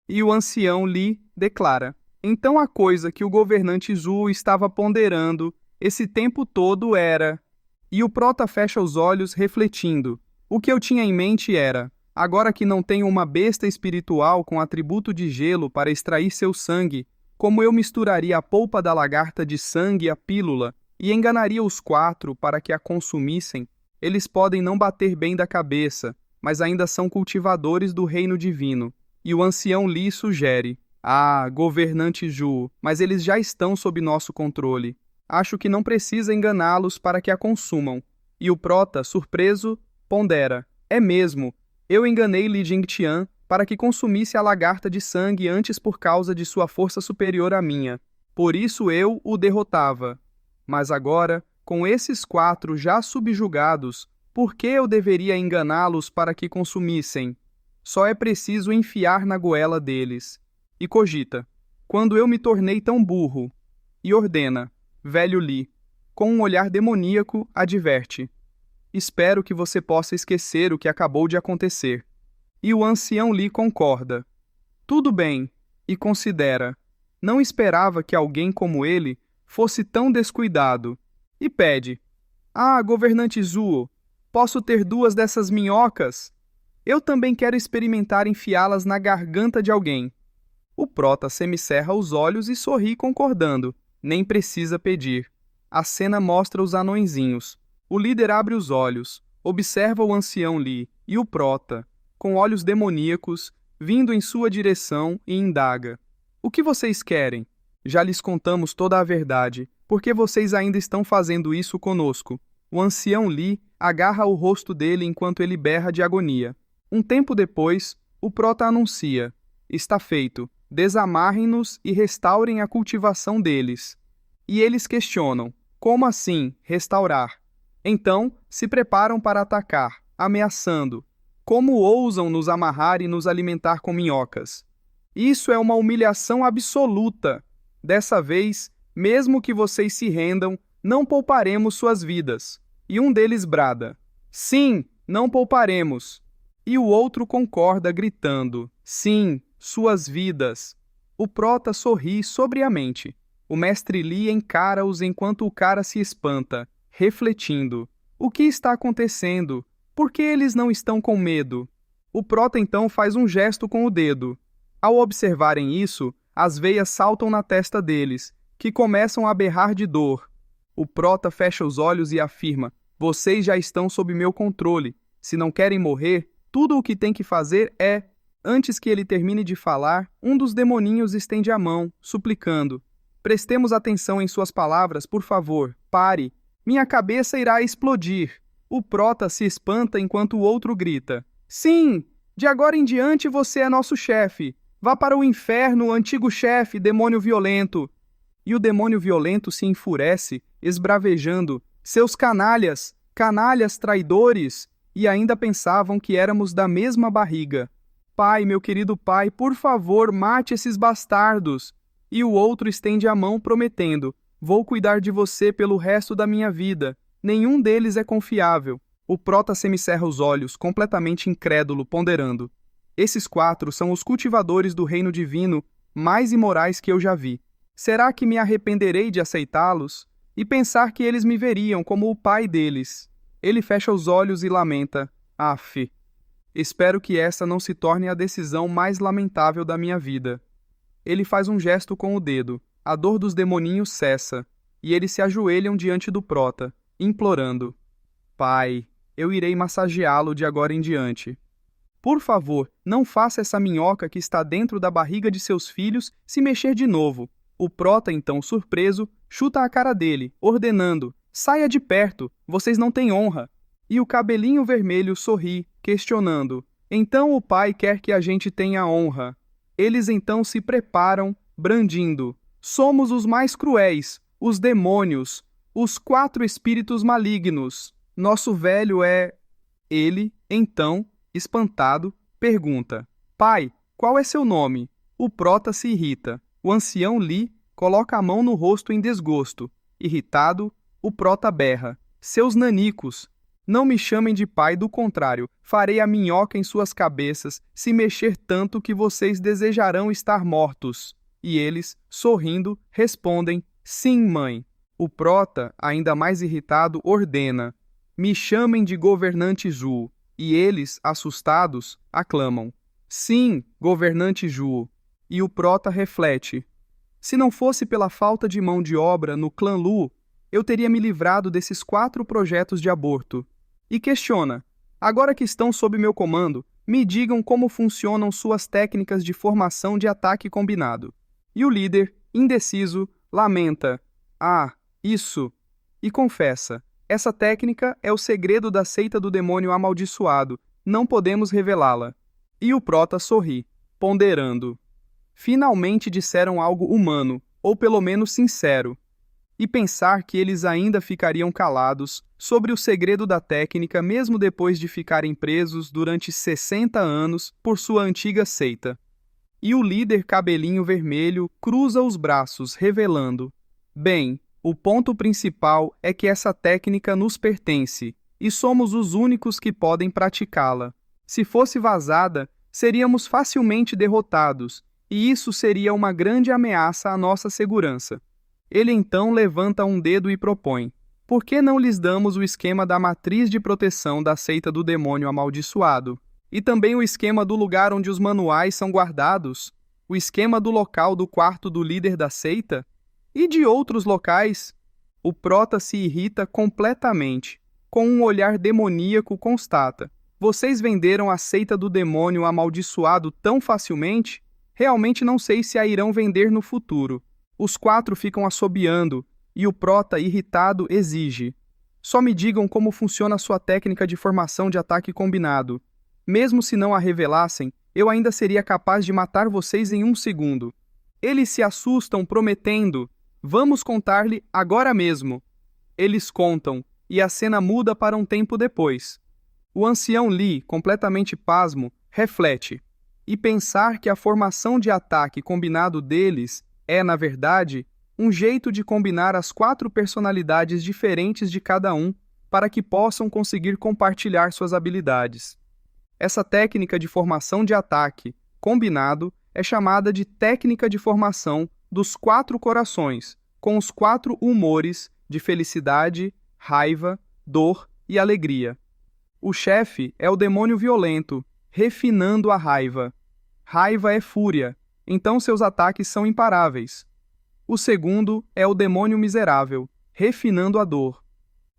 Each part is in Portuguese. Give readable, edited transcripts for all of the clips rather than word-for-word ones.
E o ancião Li declara: então a coisa que o governante Zhu estava ponderando esse tempo todo era... E o prota fecha os olhos refletindo. O que eu tinha em mente era: agora que não tenho uma besta espiritual com atributo de gelo para extrair seu sangue, como eu misturaria a polpa da lagarta de sangue à pílula e enganaria os quatro para que a consumissem? Eles podem não bater bem da cabeça, mas ainda são cultivadores do reino divino. E o ancião Li sugere: ah, governante Zhu, mas eles já estão sob nosso controle. Acho que não precisa enganá-los para que a consumam. E o prota, surpreso, pondera: é mesmo, eu enganei Li Jingtian para que consumisse a lagarta de sangue antes por causa de sua força superior à minha. Por isso eu o derrotava. Mas agora, com esses quatro já subjugados, por que eu deveria enganá-los para que consumissem? Só é preciso enfiar na goela deles. E cogita: quando eu me tornei tão burro? E ordena: velho Li, com um olhar demoníaco, adverte: espero que você possa esquecer o que acabou de acontecer. E o ancião Li concorda: tudo bem, e considera: não esperava que alguém como ele fosse tão descuidado. E pede: ah, governante Zhuo, posso ter 2 dessas minhocas? Eu também quero experimentar enfiá-las na garganta de alguém. O prota semicerra os olhos e sorri concordando. Nem precisa pedir. A cena mostra os anõezinhos. O líder abre os olhos, observa o ancião Li e o prota, com olhos demoníacos, vindo em sua direção e indaga: o que vocês querem? Já lhes contamos toda a verdade. Por que vocês ainda estão fazendo isso conosco? O ancião Li agarra o rosto dele enquanto ele berra de agonia. Um tempo depois, o prota anuncia: está feito. Desamarrem-nos e restaurem a cultivação deles. E eles questionam: como assim, restaurar? Então, se preparam para atacar, ameaçando: como ousam nos amarrar e nos alimentar com minhocas? Isso é uma humilhação absoluta. Dessa vez, mesmo que vocês se rendam, não pouparemos suas vidas. E um deles brada: sim, não pouparemos. E o outro concorda, gritando: sim, suas vidas. O prota sorri sobriamente. O mestre Li encara-os enquanto o cara se espanta, refletindo: o que está acontecendo? Por que eles não estão com medo? O prota então faz um gesto com o dedo. Ao observarem isso, as veias saltam na testa deles, que começam a berrar de dor. O prota fecha os olhos e afirma: vocês já estão sob meu controle. Se não querem morrer, tudo o que tem que fazer é... Antes que ele termine de falar, um dos demoninhos estende a mão, suplicando: prestemos atenção em suas palavras, por favor, pare. Minha cabeça irá explodir. O prota se espanta enquanto o outro grita: sim, de agora em diante você é nosso chefe. Vá para o inferno, antigo chefe, demônio violento. E o demônio violento se enfurece, esbravejando: seus canalhas, canalhas traidores! E ainda pensavam que éramos da mesma barriga. Pai, meu querido pai, por favor, mate esses bastardos. E o outro estende a mão prometendo: vou cuidar de você pelo resto da minha vida. Nenhum deles é confiável. O prota semicerra os olhos, completamente incrédulo, ponderando: esses 4 são os cultivadores do reino divino mais imorais que eu já vi. Será que me arrependerei de aceitá-los? E pensar que eles me veriam como o pai deles. Ele fecha os olhos e lamenta: Aff, espero que essa não se torne a decisão mais lamentável da minha vida. Ele faz um gesto com o dedo. A dor dos demoninhos cessa, e eles se ajoelham diante do prota, implorando: Pai, eu irei massageá-lo de agora em diante. Por favor, não faça essa minhoca que está dentro da barriga de seus filhos se mexer de novo. O prota, então, surpreso, chuta a cara dele, ordenando: saia de perto, vocês não têm honra. E o cabelinho vermelho sorri, questionando: então o pai quer que a gente tenha honra. Eles então se preparam, brandindo: somos os mais cruéis, os demônios, os 4 espíritos malignos. Nosso velho é... Ele, então, espantado, pergunta: pai, qual é seu nome? O prota se irrita. O ancião Li coloca a mão no rosto em desgosto. Irritado, o prota berra: seus nanicos. Não me chamem de pai, do contrário, farei a minhoca em suas cabeças, se mexer tanto que vocês desejarão estar mortos. E eles, sorrindo, respondem, sim, mãe. O prota, ainda mais irritado, ordena, me chamem de governante Ju. E eles, assustados, aclamam, sim, governante Ju. E o prota reflete, se não fosse pela falta de mão de obra no clã Lu, eu teria me livrado desses 4 projetos de aborto. E questiona, agora que estão sob meu comando, me digam como funcionam suas técnicas de formação de ataque combinado. E o líder, indeciso, lamenta, isso, e confessa, essa técnica é o segredo da seita do demônio amaldiçoado, não podemos revelá-la. E o prota sorri, ponderando, finalmente disseram algo humano, ou pelo menos sincero. E pensar que eles ainda ficariam calados sobre o segredo da técnica mesmo depois de ficarem presos durante 60 anos por sua antiga seita. E o líder cabelinho vermelho cruza os braços, revelando, bem, o ponto principal é que essa técnica nos pertence, e somos os únicos que podem praticá-la. Se fosse vazada, seríamos facilmente derrotados, e isso seria uma grande ameaça à nossa segurança. Ele então levanta um dedo e propõe, por que não lhes damos o esquema da matriz de proteção da seita do demônio amaldiçoado? E também o esquema do lugar onde os manuais são guardados? O esquema do local do quarto do líder da seita? E de outros locais? O prota se irrita completamente. Com um olhar demoníaco constata, vocês venderam a seita do demônio amaldiçoado tão facilmente? Realmente não sei se a irão vender no futuro. Os 4 ficam assobiando, e o prota, irritado, exige. Só me digam como funciona a sua técnica de formação de ataque combinado. Mesmo se não a revelassem, eu ainda seria capaz de matar vocês em 1 segundo. Eles se assustam, prometendo, vamos contar-lhe agora mesmo. Eles contam, e a cena muda para um tempo depois. O ancião Li, completamente pasmo, reflete. E pensar que a formação de ataque combinado deles é, na verdade, um jeito de combinar as 4 personalidades diferentes de cada um para que possam conseguir compartilhar suas habilidades. Essa técnica de formação de ataque combinado é chamada de técnica de formação dos 4 corações, com os 4 humores de felicidade, raiva, dor e alegria. O chefe é o demônio violento, refinando a raiva. Raiva é fúria, então seus ataques são imparáveis. O segundo é o demônio miserável, refinando a dor.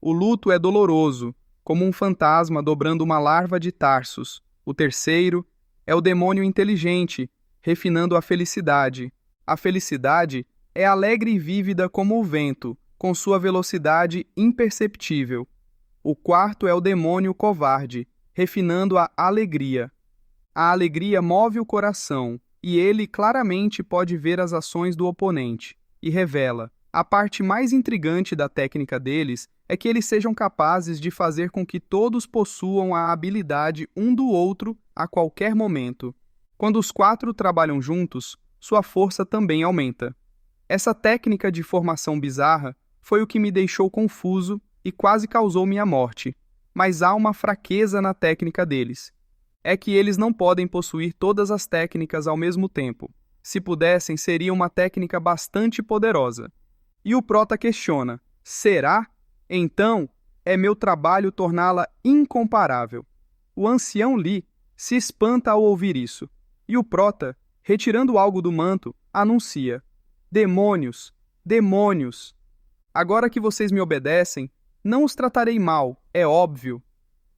O luto é doloroso, como um fantasma dobrando uma larva de Tarsus. O terceiro é o demônio inteligente, refinando a felicidade. A felicidade é alegre e vívida como o vento, com sua velocidade imperceptível. O quarto é o demônio covarde, refinando a alegria. A alegria move o coração, e ele claramente pode ver as ações do oponente, e revela. A parte mais intrigante da técnica deles é que eles sejam capazes de fazer com que todos possuam a habilidade um do outro a qualquer momento. Quando os 4 trabalham juntos, sua força também aumenta. Essa técnica de formação bizarra foi o que me deixou confuso e quase causou minha morte. Mas há uma fraqueza na técnica deles. É que eles não podem possuir todas as técnicas ao mesmo tempo. Se pudessem, seria uma técnica bastante poderosa. E o prota questiona, será? Então, é meu trabalho torná-la incomparável. O ancião Li se espanta ao ouvir isso. E o prota, retirando algo do manto, anuncia, demônios, demônios. Agora que vocês me obedecem, não os tratarei mal, é óbvio.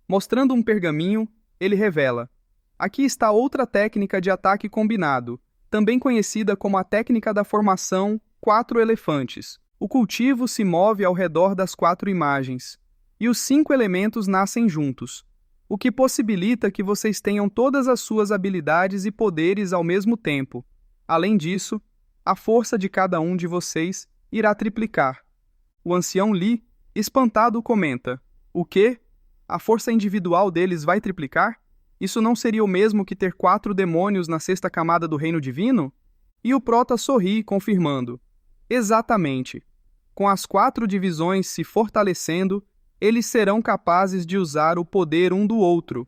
Mostrando um pergaminho, ele revela, aqui está outra técnica de ataque combinado, também conhecida como a técnica da formação 4 elefantes. O cultivo se move ao redor das 4 imagens, e os 5 elementos nascem juntos, o que possibilita que vocês tenham todas as suas habilidades e poderes ao mesmo tempo. Além disso, a força de cada um de vocês irá triplicar. O ancião Li, espantado, comenta, o quê? A força individual deles vai triplicar? Isso não seria o mesmo que ter 4 demônios na 6ª camada do reino divino? E o prota sorri, confirmando. Exatamente. Com as 4 divisões se fortalecendo, Eles serão capazes de usar o poder um do outro.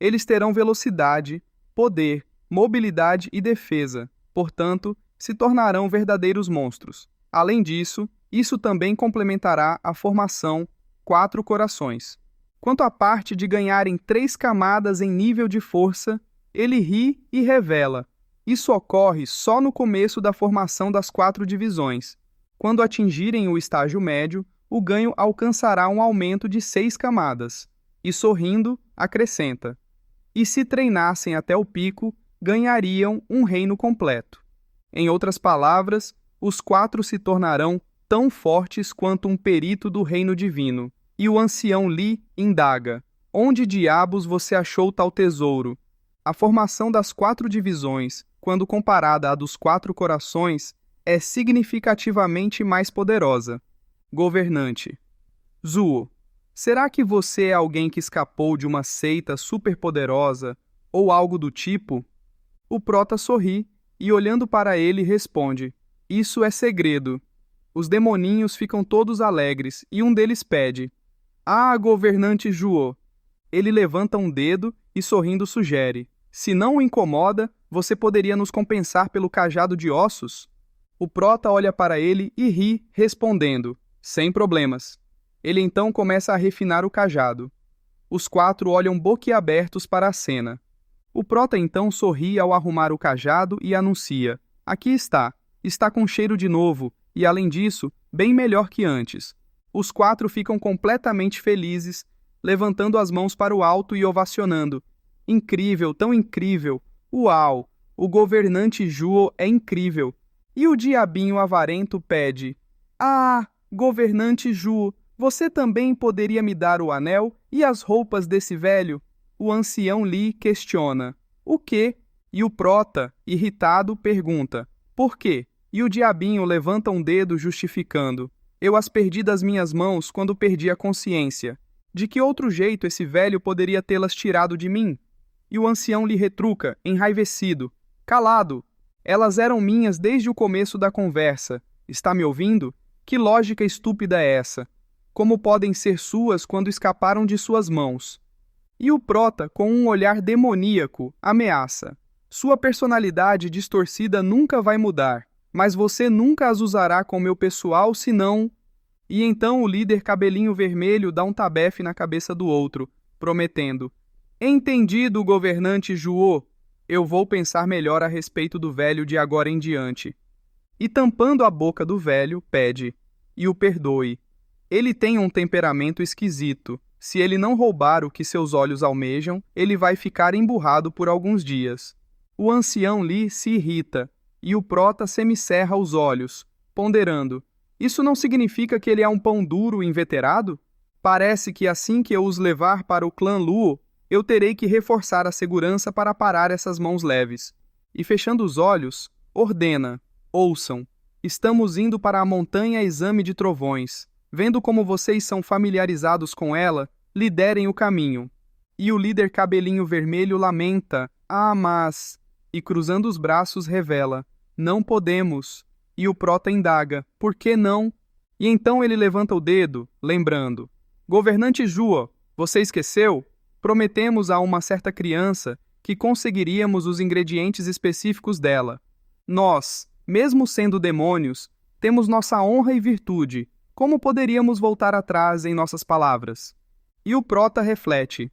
Eles terão velocidade, poder, mobilidade e defesa. Portanto, se tornarão verdadeiros monstros. Além disso, isso também complementará a formação 4 corações. Quanto à parte de ganharem 3 camadas em nível de força, ele ri e revela. Isso ocorre só no começo da formação das 4 divisões. Quando atingirem o estágio médio, o ganho alcançará um aumento de 6 camadas. E sorrindo, acrescenta. E se treinassem até o pico, ganhariam um reino completo. Em outras palavras, os 4 se tornarão tão fortes quanto um perito do reino divino. E o ancião Li indaga: onde diabos você achou tal tesouro? A formação das 4 divisões, quando comparada à dos 4 corações, é significativamente mais poderosa. Governante. Zuo, será que você é alguém que escapou de uma seita superpoderosa ou algo do tipo? O prota sorri e, olhando para ele, responde: isso é segredo. Os demoninhos ficam todos alegres e um deles pede: ah, governante Zuo. Ele levanta um dedo e, sorrindo, sugere: se não o incomoda, você poderia nos compensar pelo cajado de ossos? O prota olha para ele e ri, respondendo: sem problemas. Ele então começa a refinar o cajado. Os 4 olham boquiabertos para a cena. O prota então sorri ao arrumar o cajado e anuncia: aqui está, está com cheiro de novo e, além disso, bem melhor que antes. Os 4 ficam completamente felizes, levantando as mãos para o alto e ovacionando. Incrível, tão incrível! Uau! O governante Zuo é incrível! E o diabinho avarento pede: ah, governante Zuo, você também poderia me dar o anel e as roupas desse velho? O ancião Li questiona: o quê? E o prota, irritado, pergunta: por quê? E o diabinho levanta um dedo justificando: eu as perdi das minhas mãos quando perdi a consciência. De que outro jeito esse velho poderia tê-las tirado de mim? E o ancião lhe retruca, enraivecido: calado! Elas eram minhas desde o começo da conversa. Está me ouvindo? Que lógica estúpida é essa? Como podem ser suas quando escaparam de suas mãos? E o prota, com um olhar demoníaco, ameaça: sua personalidade distorcida nunca vai mudar, mas você nunca as usará com meu pessoal, senão... E então o líder cabelinho vermelho dá um tabefe na cabeça do outro, prometendo: entendido, governante Zuo. Eu vou pensar melhor a respeito do velho de agora em diante. E tampando a boca do velho, pede: e o perdoe. Ele tem um temperamento esquisito. Se ele não roubar o que seus olhos almejam, ele vai ficar emburrado por alguns dias. O ancião Li se irrita, e o prota semicerra os olhos, ponderando: isso não significa que ele é um pão duro e inveterado? Parece que assim que eu os levar para o clã Luo, eu terei que reforçar a segurança para parar essas mãos leves. E fechando os olhos, ordena: ouçam, estamos indo para a montanha Exame de Trovões. Vendo como vocês são familiarizados com ela, liderem o caminho. E o líder cabelinho vermelho lamenta: ah, mas... E cruzando os braços revela: não podemos. E o prota indaga: por que não? E então ele levanta o dedo, lembrando: governante Zuo, você esqueceu? Prometemos a uma certa criança que conseguiríamos os ingredientes específicos dela. Nós, mesmo sendo demônios, temos nossa honra e virtude. Como poderíamos voltar atrás em nossas palavras? E o prota reflete: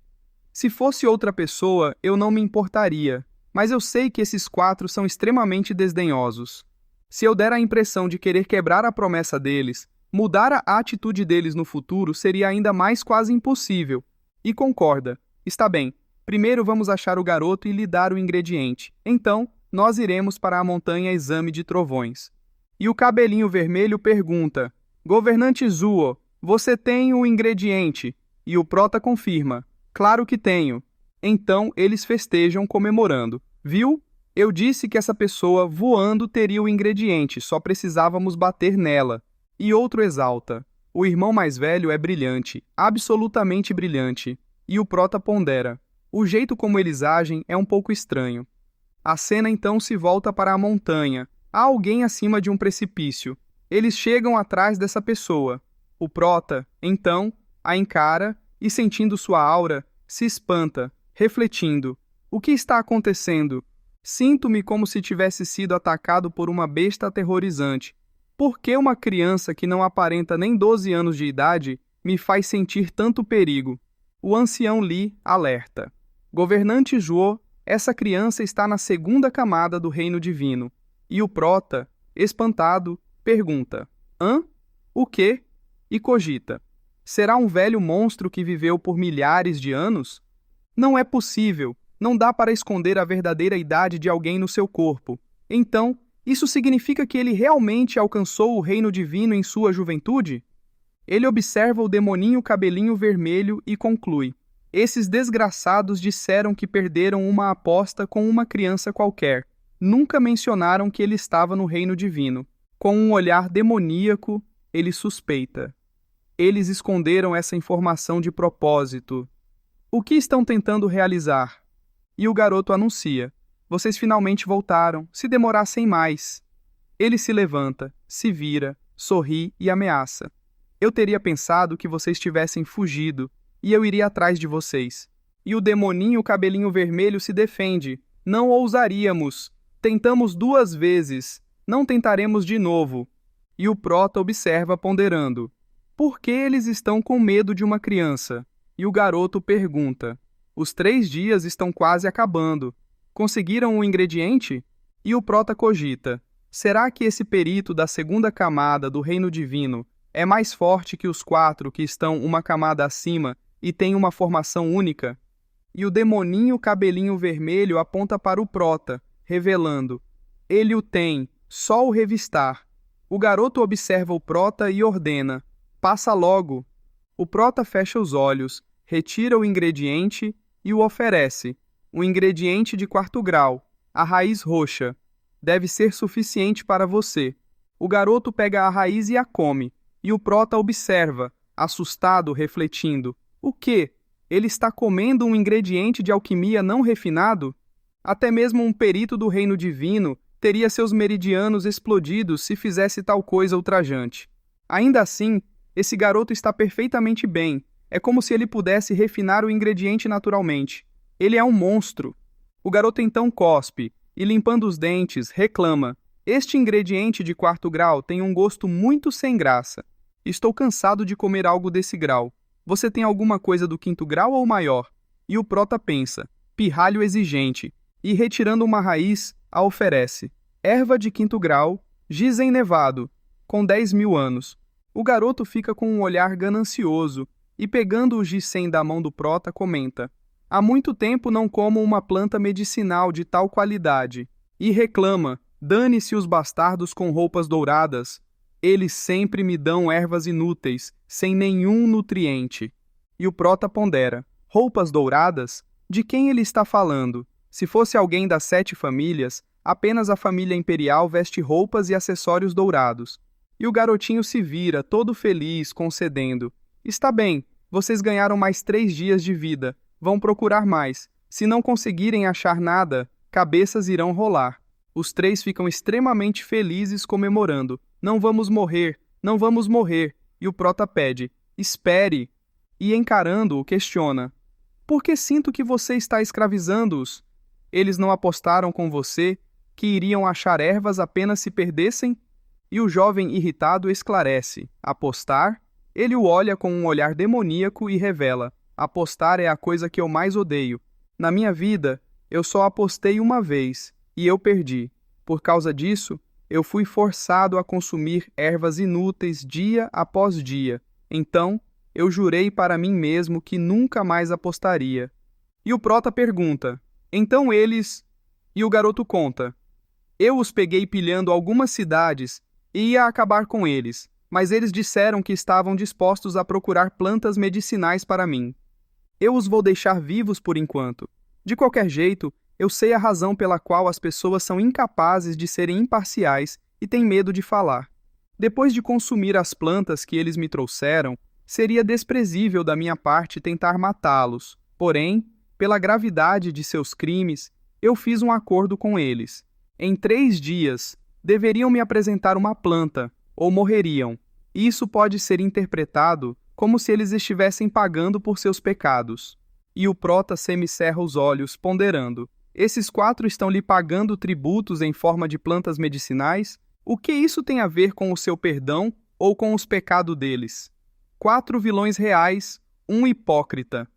se fosse outra pessoa, eu não me importaria, mas eu sei que esses 4 são extremamente desdenhosos. Se eu der a impressão de querer quebrar a promessa deles, mudar a atitude deles no futuro seria ainda mais quase impossível. E concorda: está bem, primeiro vamos achar o garoto e lhe dar o ingrediente. Então, nós iremos para a montanha Exame de Trovões. E o cabelinho vermelho pergunta: governante Zuo, você tem o ingrediente? E o prota confirma: claro que tenho. Então eles festejam comemorando. Viu? Eu disse que essa pessoa voando teria o ingrediente, só precisávamos bater nela. E outro exalta: o irmão mais velho é brilhante, absolutamente brilhante. E o prota pondera: o jeito como eles agem é um pouco estranho. A cena então se volta para a montanha. Há alguém acima de um precipício. Eles chegam atrás dessa pessoa. O prota, então, A encara e, sentindo sua aura, se espanta, refletindo: o que está acontecendo? Sinto-me como se tivesse sido atacado por uma besta aterrorizante. Por que uma criança que não aparenta nem 12 anos de idade me faz sentir tanto perigo? O ancião Li alerta: Governante Zhuo, essa criança está na segunda camada do reino divino. E o prota, espantado, pergunta: Hã? O quê? E cogita: será um velho monstro que viveu por milhares de anos? Não é possível. Não dá para esconder a verdadeira idade de alguém no seu corpo. Então, isso significa que ele realmente alcançou o reino divino em sua juventude? Ele observa o demoninho cabelinho vermelho e conclui: esses desgraçados disseram que perderam uma aposta com uma criança qualquer. Nunca mencionaram que ele estava no reino divino. Com um olhar demoníaco, ele suspeita. Eles esconderam essa informação de propósito. O que estão tentando realizar? E o garoto anuncia: vocês finalmente voltaram, se demorassem mais. Ele se levanta, se vira, sorri e ameaça: eu teria pensado que vocês tivessem fugido, e eu iria atrás de vocês. E o demoninho cabelinho vermelho se defende: não ousaríamos. Tentamos 2 vezes, não tentaremos de novo. E o prota observa ponderando: por que eles estão com medo de uma criança? E o garoto pergunta: os 3 dias estão quase acabando. Conseguiram o ingrediente? E o prota cogita: será que esse perito da segunda camada do reino divino é mais forte que os 4 que estão uma camada acima e têm uma formação única? E o demoninho cabelinho vermelho aponta para o prota, revelando: ele o tem, só o revistar. O garoto observa o prota e ordena: passa logo. O prota fecha os olhos, retira o ingrediente e o oferece. Um ingrediente de 4º grau, a raiz roxa. Deve ser suficiente para você. O garoto pega a raiz e a come, e o prota observa, assustado, refletindo: o quê? Ele está comendo um ingrediente de alquimia não refinado? Até mesmo um perito do reino divino teria seus meridianos explodidos se fizesse tal coisa ultrajante. Ainda assim, esse garoto está perfeitamente bem. É como se ele pudesse refinar o ingrediente naturalmente. Ele é um monstro. O garoto então cospe e, limpando os dentes, reclama: este ingrediente de 4º grau tem um gosto muito sem graça. Estou cansado de comer algo desse grau. Você tem alguma coisa do 5º grau ou maior? E o prota pensa: pirralho exigente. E, retirando uma raiz, a oferece: erva de 5º grau, gizen nevado, com 10.000 anos. O garoto fica com um olhar ganancioso e, pegando o ginseng da mão do prota, comenta: há muito tempo não como uma planta medicinal de tal qualidade. E reclama: dane-se os bastardos com roupas douradas. Eles sempre me dão ervas inúteis, sem nenhum nutriente. E o prota pondera: roupas douradas? De quem ele está falando? Se fosse alguém das 7 famílias, apenas a família imperial veste roupas e acessórios dourados. E o garotinho se vira, todo feliz, concedendo: está bem, vocês ganharam mais 3 dias de vida. Vão procurar mais. Se não conseguirem achar nada, cabeças irão rolar. Os 3 ficam extremamente felizes, comemorando: não vamos morrer, não vamos morrer. E o prota pede: espere. E, encarando-o, questiona: por que sinto que você está escravizando-os? Eles não apostaram com você que iriam achar ervas apenas se perdessem? E o jovem irritado esclarece: apostar? Ele o olha com um olhar demoníaco e revela: apostar é a coisa que eu mais odeio. Na minha vida, eu só apostei uma vez, e eu perdi. Por causa disso, eu fui forçado a consumir ervas inúteis dia após dia. Então, eu jurei para mim mesmo que nunca mais apostaria. E o prota pergunta: então eles... E o garoto conta: eu os peguei pilhando algumas cidades e ia acabar com eles, mas eles disseram que estavam dispostos a procurar plantas medicinais para mim. Eu os vou deixar vivos por enquanto. De qualquer jeito, eu sei a razão pela qual as pessoas são incapazes de serem imparciais e têm medo de falar. Depois de consumir as plantas que eles me trouxeram, seria desprezível da minha parte tentar matá-los. Porém, pela gravidade de seus crimes, eu fiz um acordo com eles. Em 3 dias, deveriam me apresentar uma planta, ou morreriam. Isso pode ser interpretado como se eles estivessem pagando por seus pecados. E o prota semicerra os olhos, ponderando: esses 4 estão lhe pagando tributos em forma de plantas medicinais? O que isso tem a ver com o seu perdão ou com os pecados deles? 4 vilões reais, um hipócrita.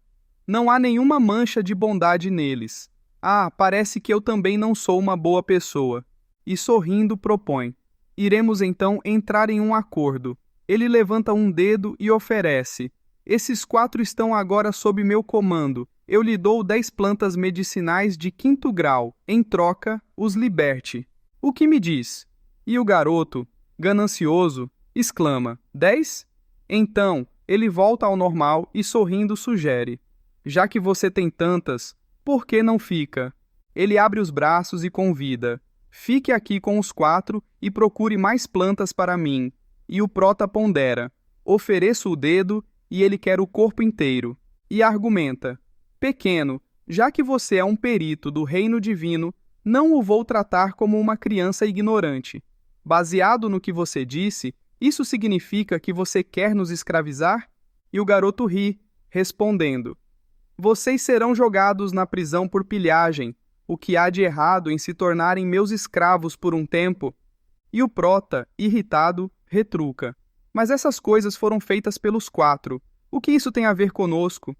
Não há nenhuma mancha de bondade neles. Ah, parece que eu também não sou uma boa pessoa. E sorrindo propõe: iremos então entrar em um acordo. Ele levanta um dedo e oferece: esses 4 estão agora sob meu comando. Eu lhe dou 10 plantas medicinais de 5º grau. Em troca, os liberte. O que me diz? E o garoto, ganancioso, exclama: 10? Então, ele volta ao normal e sorrindo sugere: já que você tem tantas, por que não fica? Ele abre os braços e convida: fique aqui com os 4 e procure mais plantas para mim. E o prota pondera: ofereço o dedo e ele quer o corpo inteiro. E argumenta: pequeno, já que você é um perito do reino divino, não o vou tratar como uma criança ignorante. Baseado no que você disse, isso significa que você quer nos escravizar? E o garoto ri, respondendo: vocês serão jogados na prisão por pilhagem. O que há de errado em se tornarem meus escravos por um tempo? E o prota, irritado, retruca: mas essas coisas foram feitas pelos 4. O que isso tem a ver conosco?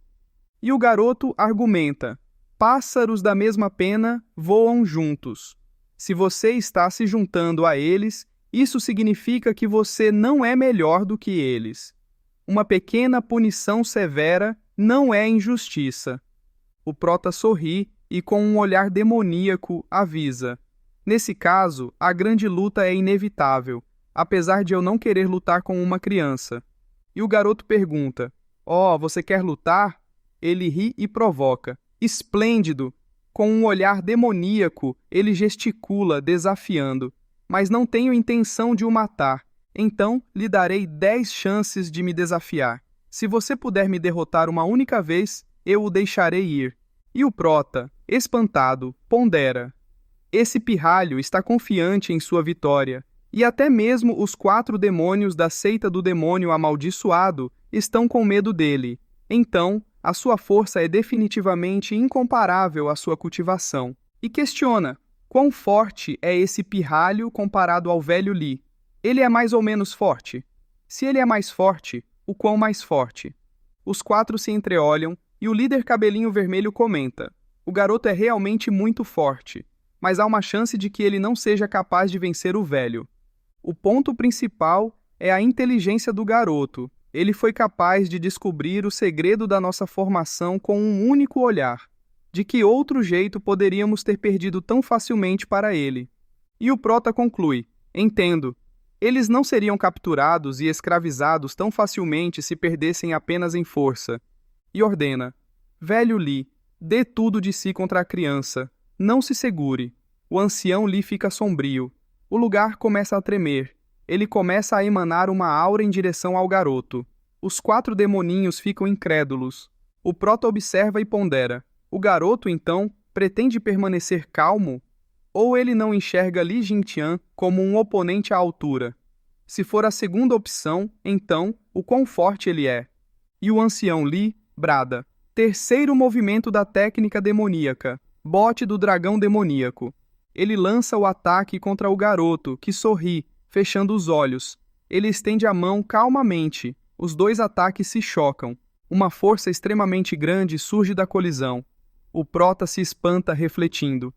E o garoto argumenta: pássaros da mesma pena voam juntos. Se você está se juntando a eles, isso significa que você não é melhor do que eles. Uma pequena punição severa não é injustiça. O prota sorri e, com um olhar demoníaco, avisa: nesse caso, a grande luta é inevitável, apesar de eu não querer lutar com uma criança. E o garoto pergunta: oh, você quer lutar? Ele ri e provoca: esplêndido! Com um olhar demoníaco, ele gesticula, desafiando: mas não tenho intenção de o matar. Então lhe darei 10 chances de me desafiar. Se você puder me derrotar uma única vez, eu o deixarei ir. E o prota, espantado, pondera: esse pirralho está confiante em sua vitória, e até mesmo os 4 demônios da seita do demônio amaldiçoado estão com medo dele. Então, a sua força é definitivamente incomparável à sua cultivação. E questiona: quão forte é esse pirralho comparado ao velho Li? Ele é mais ou menos forte? Se ele é mais forte, o quão mais forte? Os 4 se entreolham e o líder cabelinho vermelho comenta: o garoto é realmente muito forte, mas há uma chance de que ele não seja capaz de vencer o velho. O ponto principal é a inteligência do garoto. Ele foi capaz de descobrir o segredo da nossa formação com um único olhar. De que outro jeito poderíamos ter perdido tão facilmente para ele? E o prota conclui: entendo. Eles não seriam capturados e escravizados tão facilmente se perdessem apenas em força. E ordena: velho Li, dê tudo de si contra a criança. Não se segure. O ancião Li fica sombrio. O lugar começa a tremer. Ele começa a emanar uma aura em direção ao garoto. Os 4 demoninhos ficam incrédulos. O prota observa e pondera: o garoto, então, pretende permanecer calmo? Ou ele não enxerga Li Jintian como um oponente à altura? Se for a segunda opção, então, o quão forte ele é? E o ancião Li brada: terceiro movimento da técnica demoníaca, bote do dragão demoníaco. Ele lança o ataque contra o garoto, que sorri, fechando os olhos. Ele estende a mão calmamente. Os 2 ataques se chocam. Uma força extremamente grande surge da colisão. O prota se espanta, refletindo: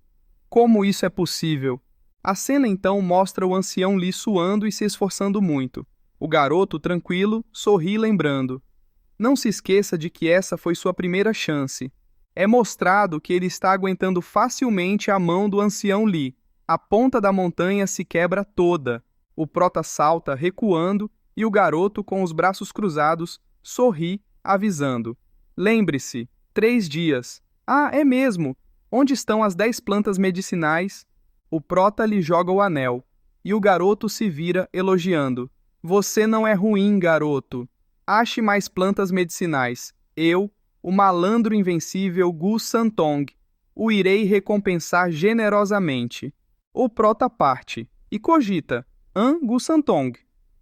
como isso é possível? A cena então mostra o ancião Li suando e se esforçando muito. O garoto, tranquilo, sorri lembrando: não se esqueça de que essa foi sua primeira chance. É mostrado que ele está aguentando facilmente a mão do ancião Li. A ponta da montanha se quebra toda. O prota salta, recuando, e o garoto, com os braços cruzados, sorri, avisando: lembre-se, 3 dias. Ah, é mesmo! Onde estão as 10 plantas medicinais? O prota lhe joga o anel, e o garoto se vira, elogiando: você não é ruim, garoto. Ache mais plantas medicinais. Eu, o malandro invencível Gu Santong, o irei recompensar generosamente. O prota parte, e cogita: Gu Santong?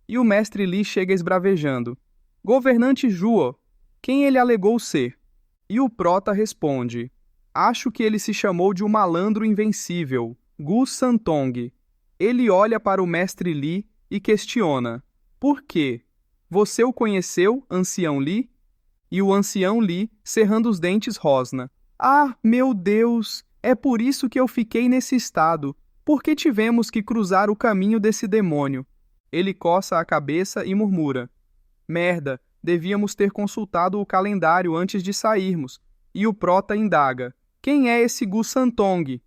E o mestre Li chega esbravejando: Governante Juo, quem ele alegou ser? E o prota responde: acho que ele se chamou de um malandro invencível, Gu Santong. Ele olha para o mestre Li e questiona: por quê? Você o conheceu, ancião Li? E o ancião Li, cerrando os dentes, rosna: ah, meu Deus! É por isso que eu fiquei nesse estado. Porque tivemos que cruzar o caminho desse demônio. Ele coça a cabeça e murmura: merda, devíamos ter consultado o calendário antes de sairmos. E o prota indaga: quem é esse Gu Santong?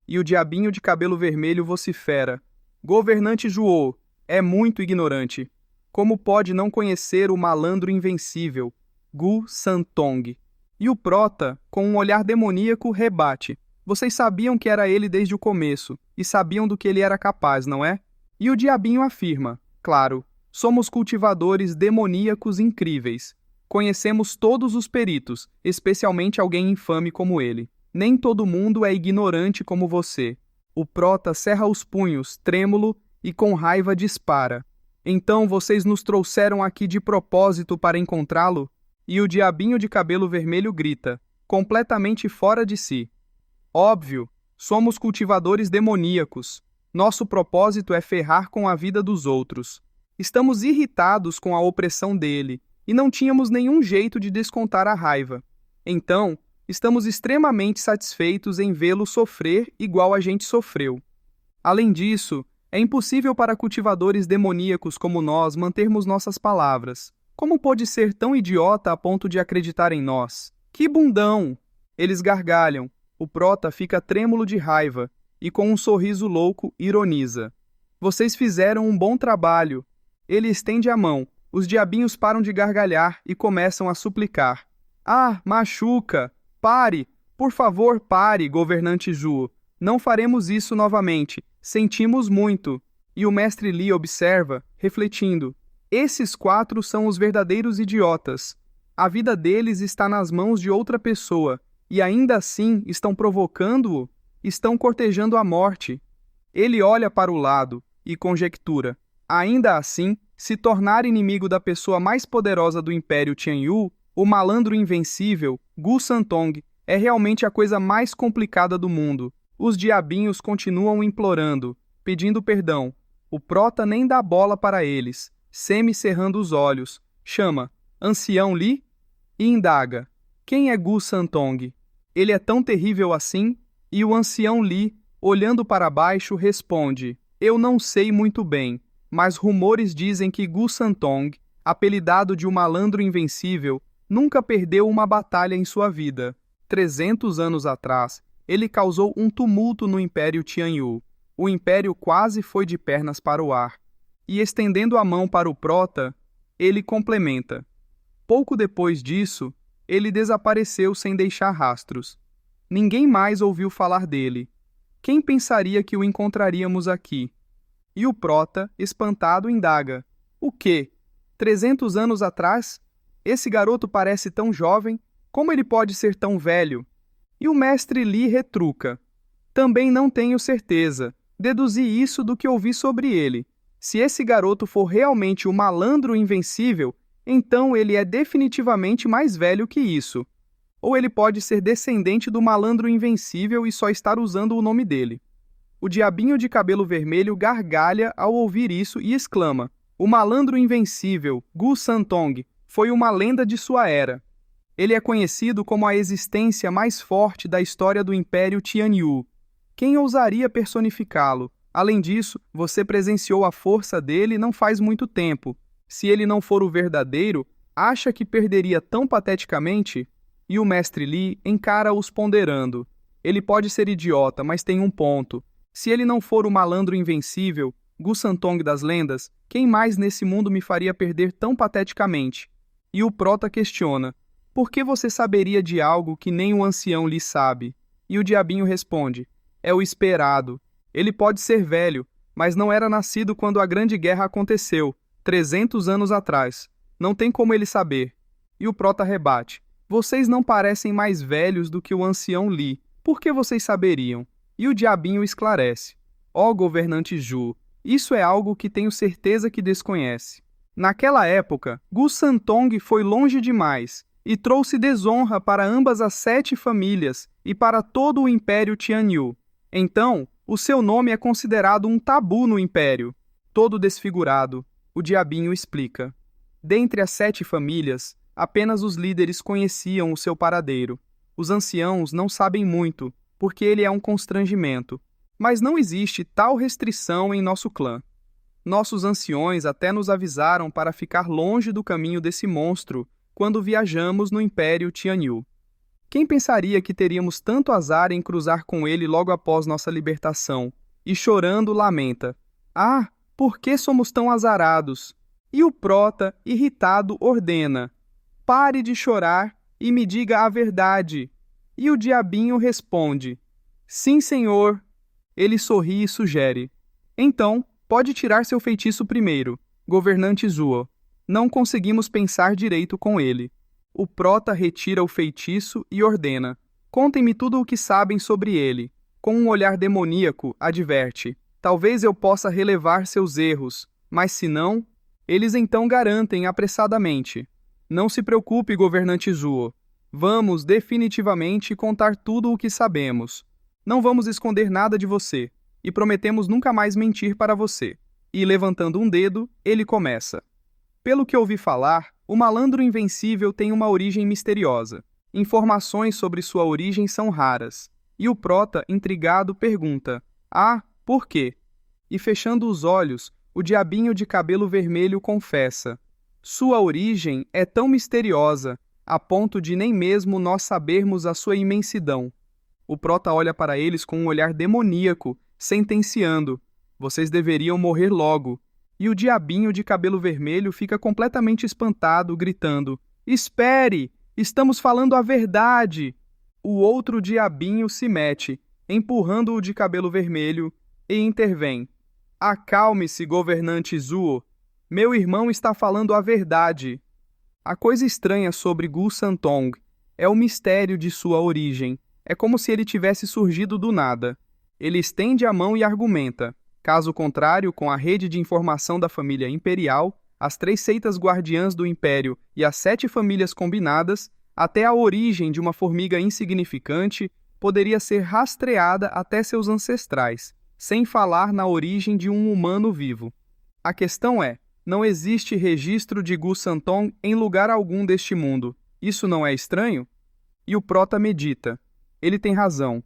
E o diabinho de cabelo vermelho vocifera: governante Juo, é muito ignorante. Como pode não conhecer o malandro invencível, Gu Santong? E o prota, com um olhar demoníaco, rebate: vocês sabiam que era ele desde o começo, e sabiam do que ele era capaz, não é? E o diabinho afirma: claro, somos cultivadores demoníacos incríveis. Conhecemos todos os peritos, especialmente alguém infame como ele. Nem todo mundo é ignorante como você. O prota cerra os punhos, trêmulo, e com raiva dispara: então vocês nos trouxeram aqui de propósito para encontrá-lo? E o diabinho de cabelo vermelho grita, completamente fora de si: óbvio, somos cultivadores demoníacos. Nosso propósito é ferrar com a vida dos outros. Estamos irritados com a opressão dele e não tínhamos nenhum jeito de descontar a raiva. Então, estamos extremamente satisfeitos em vê-lo sofrer igual a gente sofreu. Além disso, é impossível para cultivadores demoníacos como nós mantermos nossas palavras. Como pode ser tão idiota a ponto de acreditar em nós? Que bundão! Eles gargalham. O prota fica trêmulo de raiva e, com um sorriso louco, ironiza: vocês fizeram um bom trabalho. Ele estende a mão. Os diabinhos param de gargalhar e começam a suplicar: ah, machuca! Pare! Por favor, pare, governante Juo. Não faremos isso novamente. Sentimos muito. E o mestre Li observa, refletindo: esses 4 são os verdadeiros idiotas. A vida deles está nas mãos de outra pessoa. E ainda assim estão provocando-o, estão cortejando a morte. Ele olha para o lado e conjectura: ainda assim, se tornar inimigo da pessoa mais poderosa do Império Tianyu, o malandro invencível, Gu Santong, é realmente a coisa mais complicada do mundo. Os diabinhos continuam implorando, pedindo perdão. O prota nem dá bola para eles, semi-cerrando os olhos, chama: ancião Li? E indaga: quem é Gu Santong? Ele é tão terrível assim? E o ancião Li, olhando para baixo, responde: eu não sei muito bem, mas rumores dizem que Gu Santong, apelidado de um malandro invencível, nunca perdeu uma batalha em sua vida. 300 anos atrás, ele causou um tumulto no Império Tianyu. O Império quase foi de pernas para o ar. E estendendo a mão para o prota, ele complementa: pouco depois disso, ele desapareceu sem deixar rastros. Ninguém mais ouviu falar dele. Quem pensaria que o encontraríamos aqui? E o prota, espantado, indaga: o quê? 300 anos atrás? Esse garoto parece tão jovem. Como ele pode ser tão velho? E o mestre Li retruca: também não tenho certeza. Deduzi isso do que ouvi sobre ele. Se esse garoto for realmente o malandro invencível, então ele é definitivamente mais velho que isso. Ou ele pode ser descendente do malandro invencível e só estar usando o nome dele. O diabinho de cabelo vermelho gargalha ao ouvir isso e exclama: o malandro invencível, Gu Santong, foi uma lenda de sua era. Ele é conhecido como a existência mais forte da história do Império Tianyu. Quem ousaria personificá-lo? Além disso, você presenciou a força dele não faz muito tempo. Se ele não for o verdadeiro, acha que perderia tão pateticamente? E o mestre Li encara-os ponderando: ele pode ser idiota, mas tem um ponto. Se ele não for o malandro invencível, Gu Santong das lendas, quem mais nesse mundo me faria perder tão pateticamente? E o prota questiona: por que você saberia de algo que nem o ancião lhe sabe? E o diabinho responde: é o esperado. Ele pode ser velho, mas não era nascido quando a Grande Guerra aconteceu, 300 anos atrás. Não tem como ele saber. E o prota rebate: vocês não parecem mais velhos do que o ancião Li. Por que vocês saberiam? E o diabinho esclarece: ó governante Ju, isso é algo que tenho certeza que desconhece. Naquela época, Gu Santong foi longe demais e trouxe desonra para ambas as 7 famílias e para todo o Império Tianyu. Então, o seu nome é considerado um tabu no Império. Todo desfigurado, o diabinho explica. Dentre as 7 famílias, apenas os líderes conheciam o seu paradeiro. Os anciãos não sabem muito, porque ele é um constrangimento. Mas não existe tal restrição em nosso clã. Nossos anciões até nos avisaram para ficar longe do caminho desse monstro quando viajamos no Império Tianyu. Quem pensaria que teríamos tanto azar em cruzar com ele logo após nossa libertação? E chorando lamenta. Ah, por que somos tão azarados? E o prota, irritado, ordena. Pare de chorar e me diga a verdade. E o diabinho responde. Sim, senhor. Ele sorri e sugere. Então, pode tirar seu feitiço primeiro, governante Zuo. Não conseguimos pensar direito com ele. O prota retira o feitiço e ordena. Contem-me tudo o que sabem sobre ele. Com um olhar demoníaco, adverte. Talvez eu possa relevar seus erros, mas se não, eles então garantem apressadamente. Não se preocupe, governante Zuo. Vamos definitivamente contar tudo o que sabemos. Não vamos esconder nada de você, e prometemos nunca mais mentir para você. E levantando um dedo, ele começa. Pelo que ouvi falar, o malandro invencível tem uma origem misteriosa. Informações sobre sua origem são raras. E o prota, intrigado, pergunta: Ah, por quê? E fechando os olhos, o diabinho de cabelo vermelho confessa: Sua origem é tão misteriosa, a ponto de nem mesmo nós sabermos a sua imensidão. O prota olha para eles com um olhar demoníaco, sentenciando: Vocês deveriam morrer logo. E o diabinho de cabelo vermelho fica completamente espantado, gritando: Espere! Estamos falando a verdade! O outro diabinho se mete, empurrando o de cabelo vermelho, e intervém. Acalme-se, governante Zuo. Meu irmão está falando a verdade. A coisa estranha sobre Gu Santong é o mistério de sua origem. É como se ele tivesse surgido do nada. Ele estende a mão e argumenta. Caso contrário, com a rede de informação da família imperial, as 3 seitas guardiãs do Império e as 7 famílias combinadas, até a origem de uma formiga insignificante poderia ser rastreada até seus ancestrais, sem falar na origem de um humano vivo. A questão é, não existe registro de Gu Santong em lugar algum deste mundo. Isso não é estranho? E o prota medita. Ele tem razão.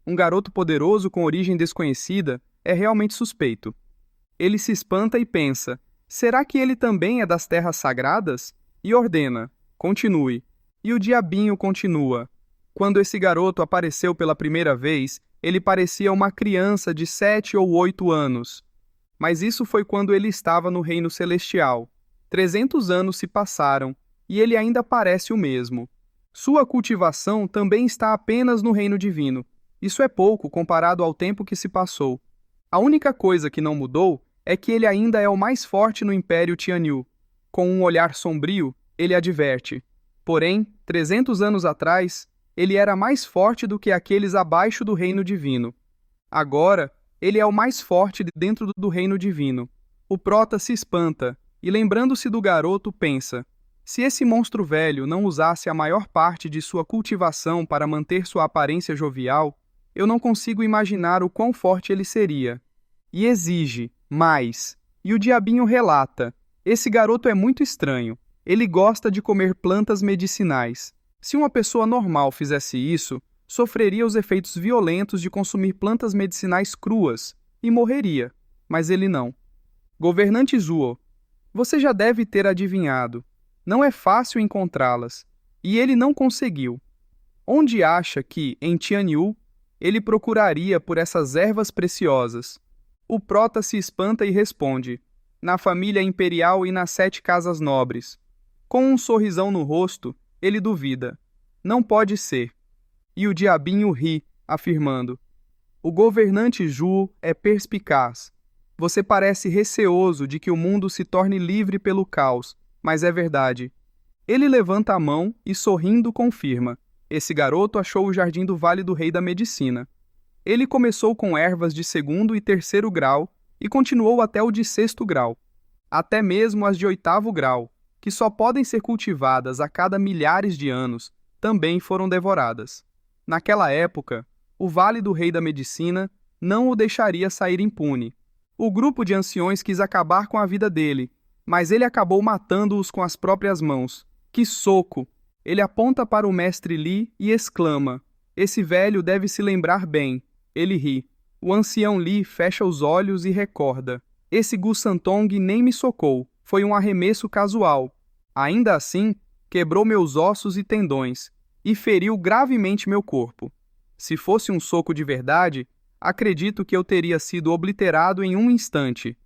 Um garoto poderoso com origem desconhecida é realmente suspeito. Ele se espanta e pensa, será que ele também é das terras sagradas? E ordena, continue. E o diabinho continua. Quando esse garoto apareceu pela primeira vez, ele parecia uma criança de 7 ou 8 anos. Mas isso foi quando ele estava no reino celestial. 300 anos se passaram, e ele ainda parece o mesmo. Sua cultivação também está apenas no reino divino. Isso é pouco comparado ao tempo que se passou. A única coisa que não mudou é que ele ainda é o mais forte no Império Tianyu. Com um olhar sombrio, ele adverte. Porém, 300 anos atrás, ele era mais forte do que aqueles abaixo do reino divino. Agora, ele é o mais forte dentro do reino divino. O prota se espanta e, lembrando-se do garoto, pensa: se esse monstro velho não usasse a maior parte de sua cultivação para manter sua aparência jovial, eu não consigo imaginar o quão forte ele seria. E exige mais. E o diabinho relata: esse garoto é muito estranho. Ele gosta de comer plantas medicinais. Se uma pessoa normal fizesse isso, sofreria os efeitos violentos de consumir plantas medicinais cruas e morreria. Mas ele não. Governante Zuo, você já deve ter adivinhado. Não é fácil encontrá-las. E ele não conseguiu. Onde acha que, em Tianyu, ele procuraria por essas ervas preciosas? O prota se espanta e responde: na família imperial e nas 7 casas nobres. Com um sorrisão no rosto, ele duvida: não pode ser. E o diabinho ri, afirmando: o governante Zhuo é perspicaz. Você parece receoso de que o mundo se torne livre pelo caos, mas é verdade. Ele levanta a mão e, sorrindo, confirma: esse garoto achou o jardim do Vale do Rei da Medicina. Ele começou com ervas de 2º e 3º grau e continuou até o de 6º grau. Até mesmo as de 8º grau, que só podem ser cultivadas a cada milhares de anos, também foram devoradas. Naquela época, o Vale do Rei da Medicina não o deixaria sair impune. O grupo de anciões quis acabar com a vida dele, mas ele acabou matando-os com as próprias mãos. Que soco! Ele aponta para o mestre Li e exclama: "Esse velho deve se lembrar bem." Ele ri. O ancião Li fecha os olhos e recorda: "Esse Gu Santong nem me socou, foi um arremesso casual. Ainda assim, quebrou meus ossos e tendões, e feriu gravemente meu corpo. Se fosse um soco de verdade, acredito que eu teria sido obliterado em um instante.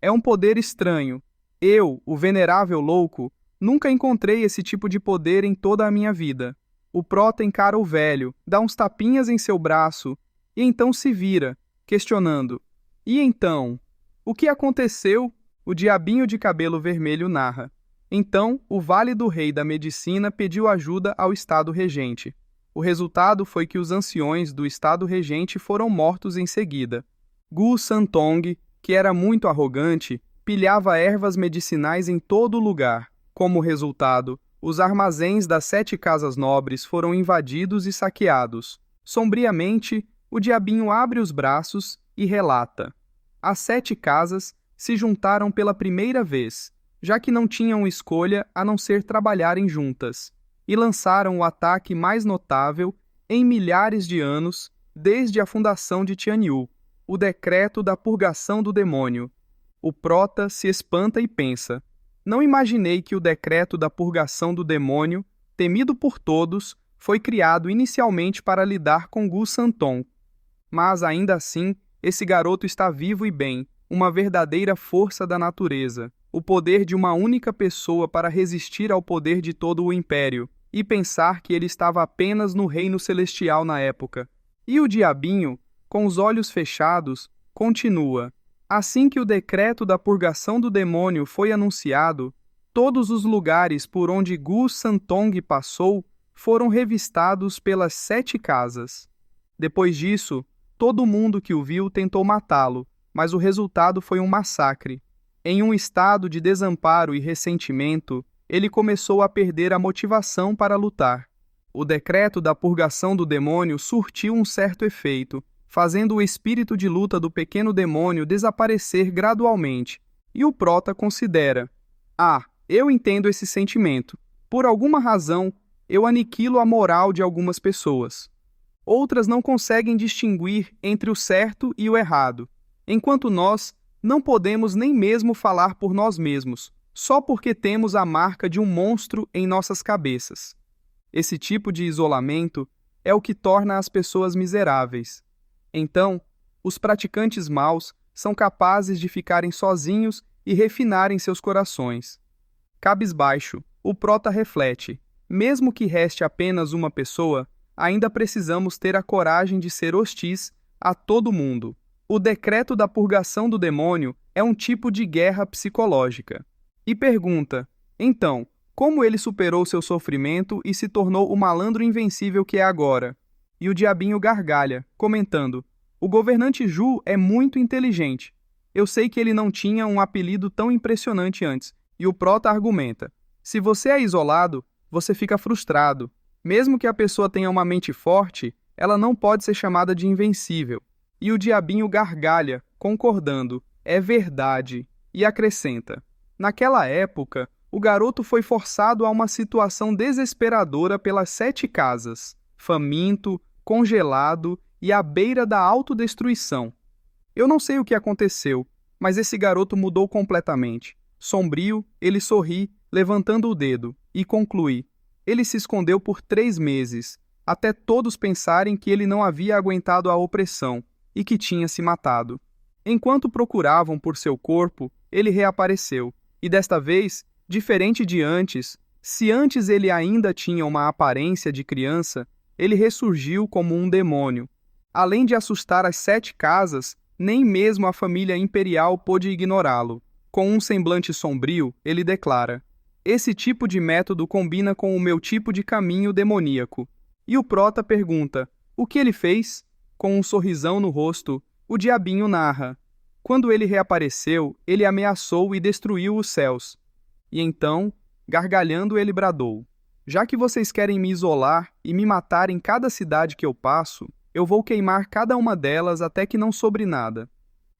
É um poder estranho. Eu, o venerável louco, nunca encontrei esse tipo de poder em toda a minha vida." O prota encara o velho, dá uns tapinhas em seu braço, e então se vira, questionando: "E então? O que aconteceu?" O diabinho de cabelo vermelho narra: "Então, o Vale do Rei da Medicina pediu ajuda ao Estado Regente. O resultado foi que os anciões do Estado Regente foram mortos em seguida. Gu Santong, que era muito arrogante, pilhava ervas medicinais em todo lugar. Como resultado, os armazéns das 7 casas nobres foram invadidos e saqueados. Sombriamente, o diabinho abre os braços e relata: as 7 casas se juntaram pela primeira vez, já que não tinham escolha a não ser trabalharem juntas, e lançaram o ataque mais notável em milhares de anos desde a fundação de Tianyu, o decreto da purgação do demônio." O prota se espanta e pensa: "Não imaginei que o decreto da purgação do demônio, temido por todos, foi criado inicialmente para lidar com Gu Santong. Mas ainda assim, esse garoto está vivo e bem, uma verdadeira força da natureza, o poder de uma única pessoa para resistir ao poder de todo o império, e pensar que ele estava apenas no reino celestial na época." E o diabinho, com os olhos fechados, continua: "Assim que o decreto da purgação do demônio foi anunciado, todos os lugares por onde Gu Santong passou foram revistados pelas 7 casas. Depois disso, todo mundo que o viu tentou matá-lo, mas o resultado foi um massacre. Em um estado de desamparo e ressentimento, ele começou a perder a motivação para lutar. O decreto da purgação do demônio surtiu um certo efeito, fazendo o espírito de luta do pequeno demônio desaparecer gradualmente. E o prota considera: eu entendo esse sentimento. Por alguma razão, eu aniquilo a moral de algumas pessoas. Outras não conseguem distinguir entre o certo e o errado, enquanto nós não podemos nem mesmo falar por nós mesmos, só porque temos a marca de um monstro em nossas cabeças. Esse tipo de isolamento é o que torna as pessoas miseráveis. Então, os praticantes maus são capazes de ficarem sozinhos e refinarem seus corações." Cabisbaixo, o prota reflete: mesmo que reste apenas uma pessoa, ainda precisamos ter a coragem de ser hostis a todo mundo. O decreto da purgação do demônio é um tipo de guerra psicológica. E pergunta: então, como ele superou seu sofrimento e se tornou o malandro invencível que é agora? E o diabinho gargalha, comentando: "O governante Zhu é muito inteligente. Eu sei que ele não tinha um apelido tão impressionante antes." E o prota argumenta: "Se você é isolado, você fica frustrado. Mesmo que a pessoa tenha uma mente forte, ela não pode ser chamada de invencível." E o diabinho gargalha, concordando: "É verdade." E acrescenta: "Naquela época, o garoto foi forçado a uma situação desesperadora pelas 7 casas, faminto, congelado e à beira da autodestruição. Eu não sei o que aconteceu, mas esse garoto mudou completamente. Sombrio, ele sorri, levantando o dedo, e conclui: ele se escondeu por 3 meses, até todos pensarem que ele não havia aguentado a opressão e que tinha se matado. Enquanto procuravam por seu corpo, ele reapareceu, e desta vez, diferente de antes, se antes ele ainda tinha uma aparência de criança, ele ressurgiu como um demônio. Além de assustar as 7 casas, nem mesmo a família imperial pôde ignorá-lo. Com um semblante sombrio, ele declara: esse tipo de método combina com o meu tipo de caminho demoníaco." E o prota pergunta: o que ele fez? Com um sorrisão no rosto, o diabinho narra: Quando ele reapareceu, ele ameaçou e destruiu os céus. E então, gargalhando, ele bradou: já que vocês querem me isolar e me matar em cada cidade que eu passo, eu vou queimar cada uma delas até que não sobre nada.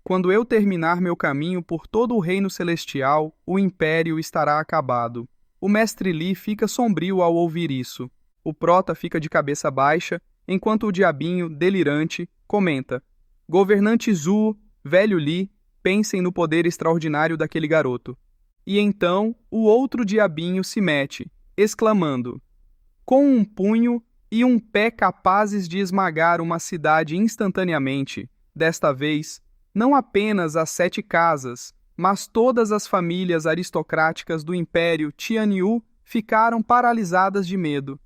Quando eu terminar meu caminho por todo o reino celestial, o império estará acabado. O mestre Li fica sombrio ao ouvir isso. O prota fica de cabeça baixa, enquanto o diabinho, delirante, comenta: governante Zhuo, velho Li, pensem no poder extraordinário daquele garoto. E então o outro diabinho se mete, exclamando: com um punho e um pé capazes de esmagar uma cidade instantaneamente, desta vez, não apenas as 7 casas, mas todas as famílias aristocráticas do Império Tianyu ficaram paralisadas de medo.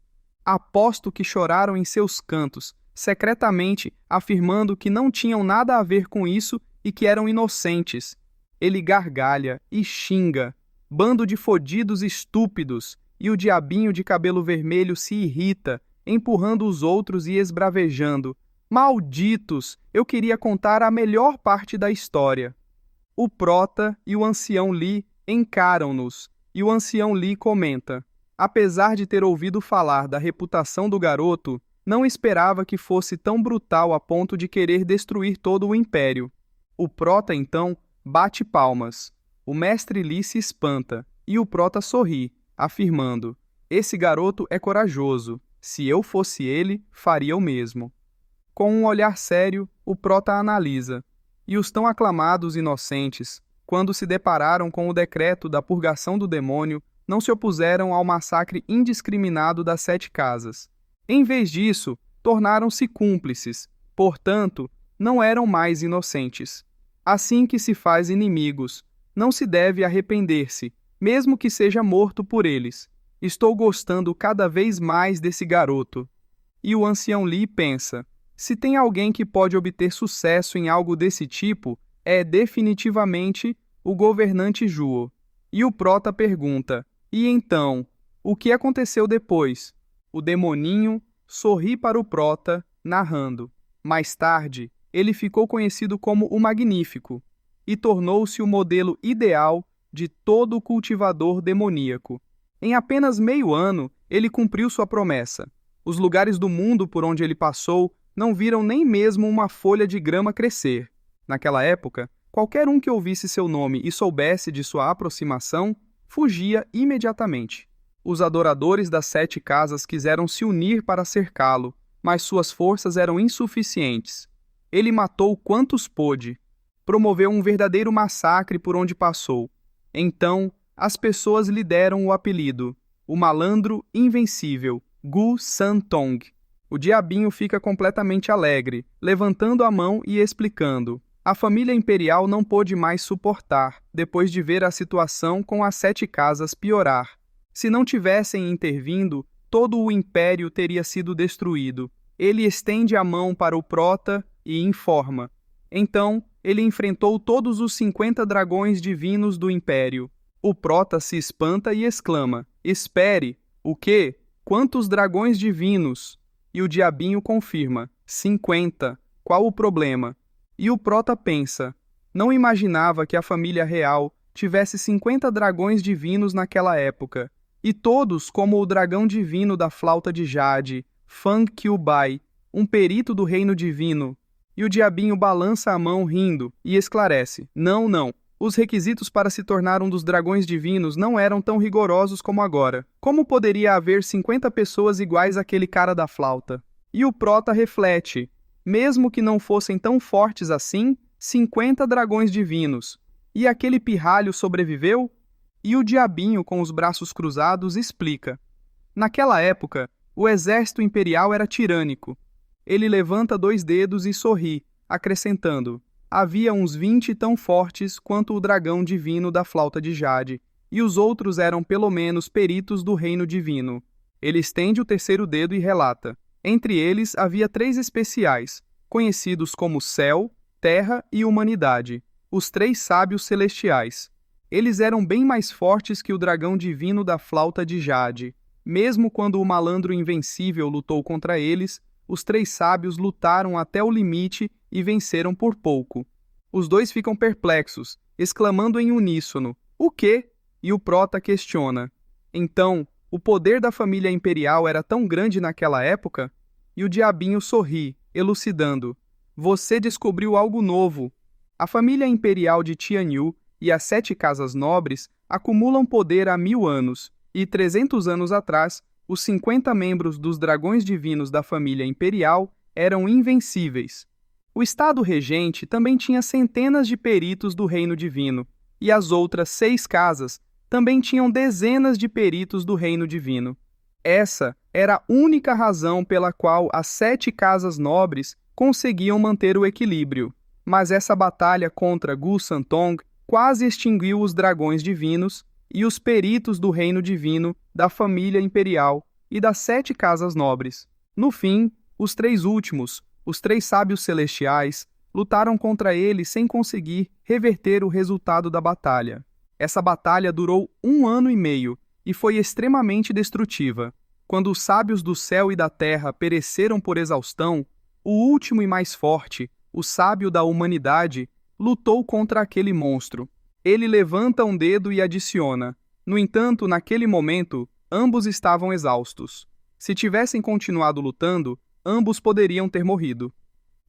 Aposto que choraram em seus cantos, secretamente afirmando que não tinham nada a ver com isso e que eram inocentes. Ele gargalha e xinga: bando de fodidos estúpidos, e o diabinho de cabelo vermelho se irrita, empurrando os outros e esbravejando: malditos, eu queria contar a melhor parte da história. O prota e o ancião Li encaram-nos, e o ancião Li comenta: apesar de ter ouvido falar da reputação do garoto, não esperava que fosse tão brutal a ponto de querer destruir todo o império. O prota, então, bate palmas. O mestre Li se espanta, e o prota sorri, afirmando: esse garoto é corajoso. Se eu fosse ele, faria o mesmo. Com um olhar sério, o prota analisa. E os tão aclamados inocentes, quando se depararam com o decreto da purgação do demônio, não se opuseram ao massacre indiscriminado das 7 casas. Em vez disso, tornaram-se cúmplices, portanto, não eram mais inocentes. Assim que se faz inimigos, não se deve arrepender-se, mesmo que seja morto por eles. Estou gostando cada vez mais desse garoto. E o ancião Li pensa: se tem alguém que pode obter sucesso em algo desse tipo, é definitivamente o governante Zhuo. E o prota pergunta: e então, o que aconteceu depois? O demoninho sorri para o prota, narrando: mais tarde, ele ficou conhecido como o Magnífico e tornou-se o modelo ideal de todo cultivador demoníaco. Em apenas meio ano, ele cumpriu sua promessa. Os lugares do mundo por onde ele passou não viram nem mesmo uma folha de grama crescer. Naquela época, qualquer um que ouvisse seu nome e soubesse de sua aproximação, fugia imediatamente. Os adoradores das 7 casas quiseram se unir para cercá-lo, mas suas forças eram insuficientes. Ele matou quantos pôde. Promoveu um verdadeiro massacre por onde passou. Então, as pessoas lhe deram o apelido: o malandro invencível, Gu Santong. O diabinho fica completamente alegre, levantando a mão e explicando: a família imperial não pôde mais suportar, depois de ver a situação com as 7 casas piorar. Se não tivessem intervindo, todo o império teria sido destruído. Ele estende a mão para o prota e informa. Então, ele enfrentou todos os 50 dragões divinos do império. O prota se espanta e exclama: espere, o quê? Quantos dragões divinos? E o diabinho confirma: 50. Qual o problema? E o prota pensa: não imaginava que a família real tivesse 50 dragões divinos naquela época, e todos como o dragão divino da flauta de jade, Fang Qiubai, um perito do reino divino. E o diabinho balança a mão rindo e esclarece: não, não. Os requisitos para se tornar um dos dragões divinos não eram tão rigorosos como agora. Como poderia haver 50 pessoas iguais àquele cara da flauta? E o prota reflete: mesmo que não fossem tão fortes assim, 50 dragões divinos. E aquele pirralho sobreviveu? E o diabinho, com os braços cruzados, explica: naquela época, o exército imperial era tirânico. Ele levanta 2 dedos e sorri, acrescentando: havia uns 20 tão fortes quanto o dragão divino da flauta de jade, e os outros eram pelo menos peritos do reino divino. Ele estende o 3º dedo e relata: entre eles havia 3 especiais, conhecidos como Céu, Terra e Humanidade, os 3 sábios celestiais. Eles eram bem mais fortes que o dragão divino da flauta de jade. Mesmo quando o malandro invencível lutou contra eles, os 3 sábios lutaram até o limite e venceram por pouco. Os dois ficam perplexos, exclamando em uníssono: "O quê?" E o prota questiona: "Então, o poder da família imperial era tão grande naquela época?" E o diabinho sorri, elucidando: "Você descobriu algo novo. A família imperial de Tianyu e as 7 casas nobres acumulam poder há 1000 anos, e 300 anos atrás, os 50 membros dos dragões divinos da família imperial eram invencíveis. O Estado regente também tinha centenas de peritos do reino divino, e as outras 6 casas também tinham dezenas de peritos do reino divino. Essa era a única razão pela qual as 7 casas nobres conseguiam manter o equilíbrio. Mas essa batalha contra Gu Santong quase extinguiu os dragões divinos e os peritos do reino divino, da família imperial e das 7 casas nobres. No fim, os 3 últimos, os 3 sábios celestiais, lutaram contra ele sem conseguir reverter o resultado da batalha. Essa batalha durou 1 ano e meio e foi extremamente destrutiva. Quando os sábios do céu e da terra pereceram por exaustão, o último e mais forte, o sábio da humanidade, lutou contra aquele monstro. Ele levanta um dedo e adiciona: "No entanto, naquele momento, ambos estavam exaustos. Se tivessem continuado lutando, ambos poderiam ter morrido."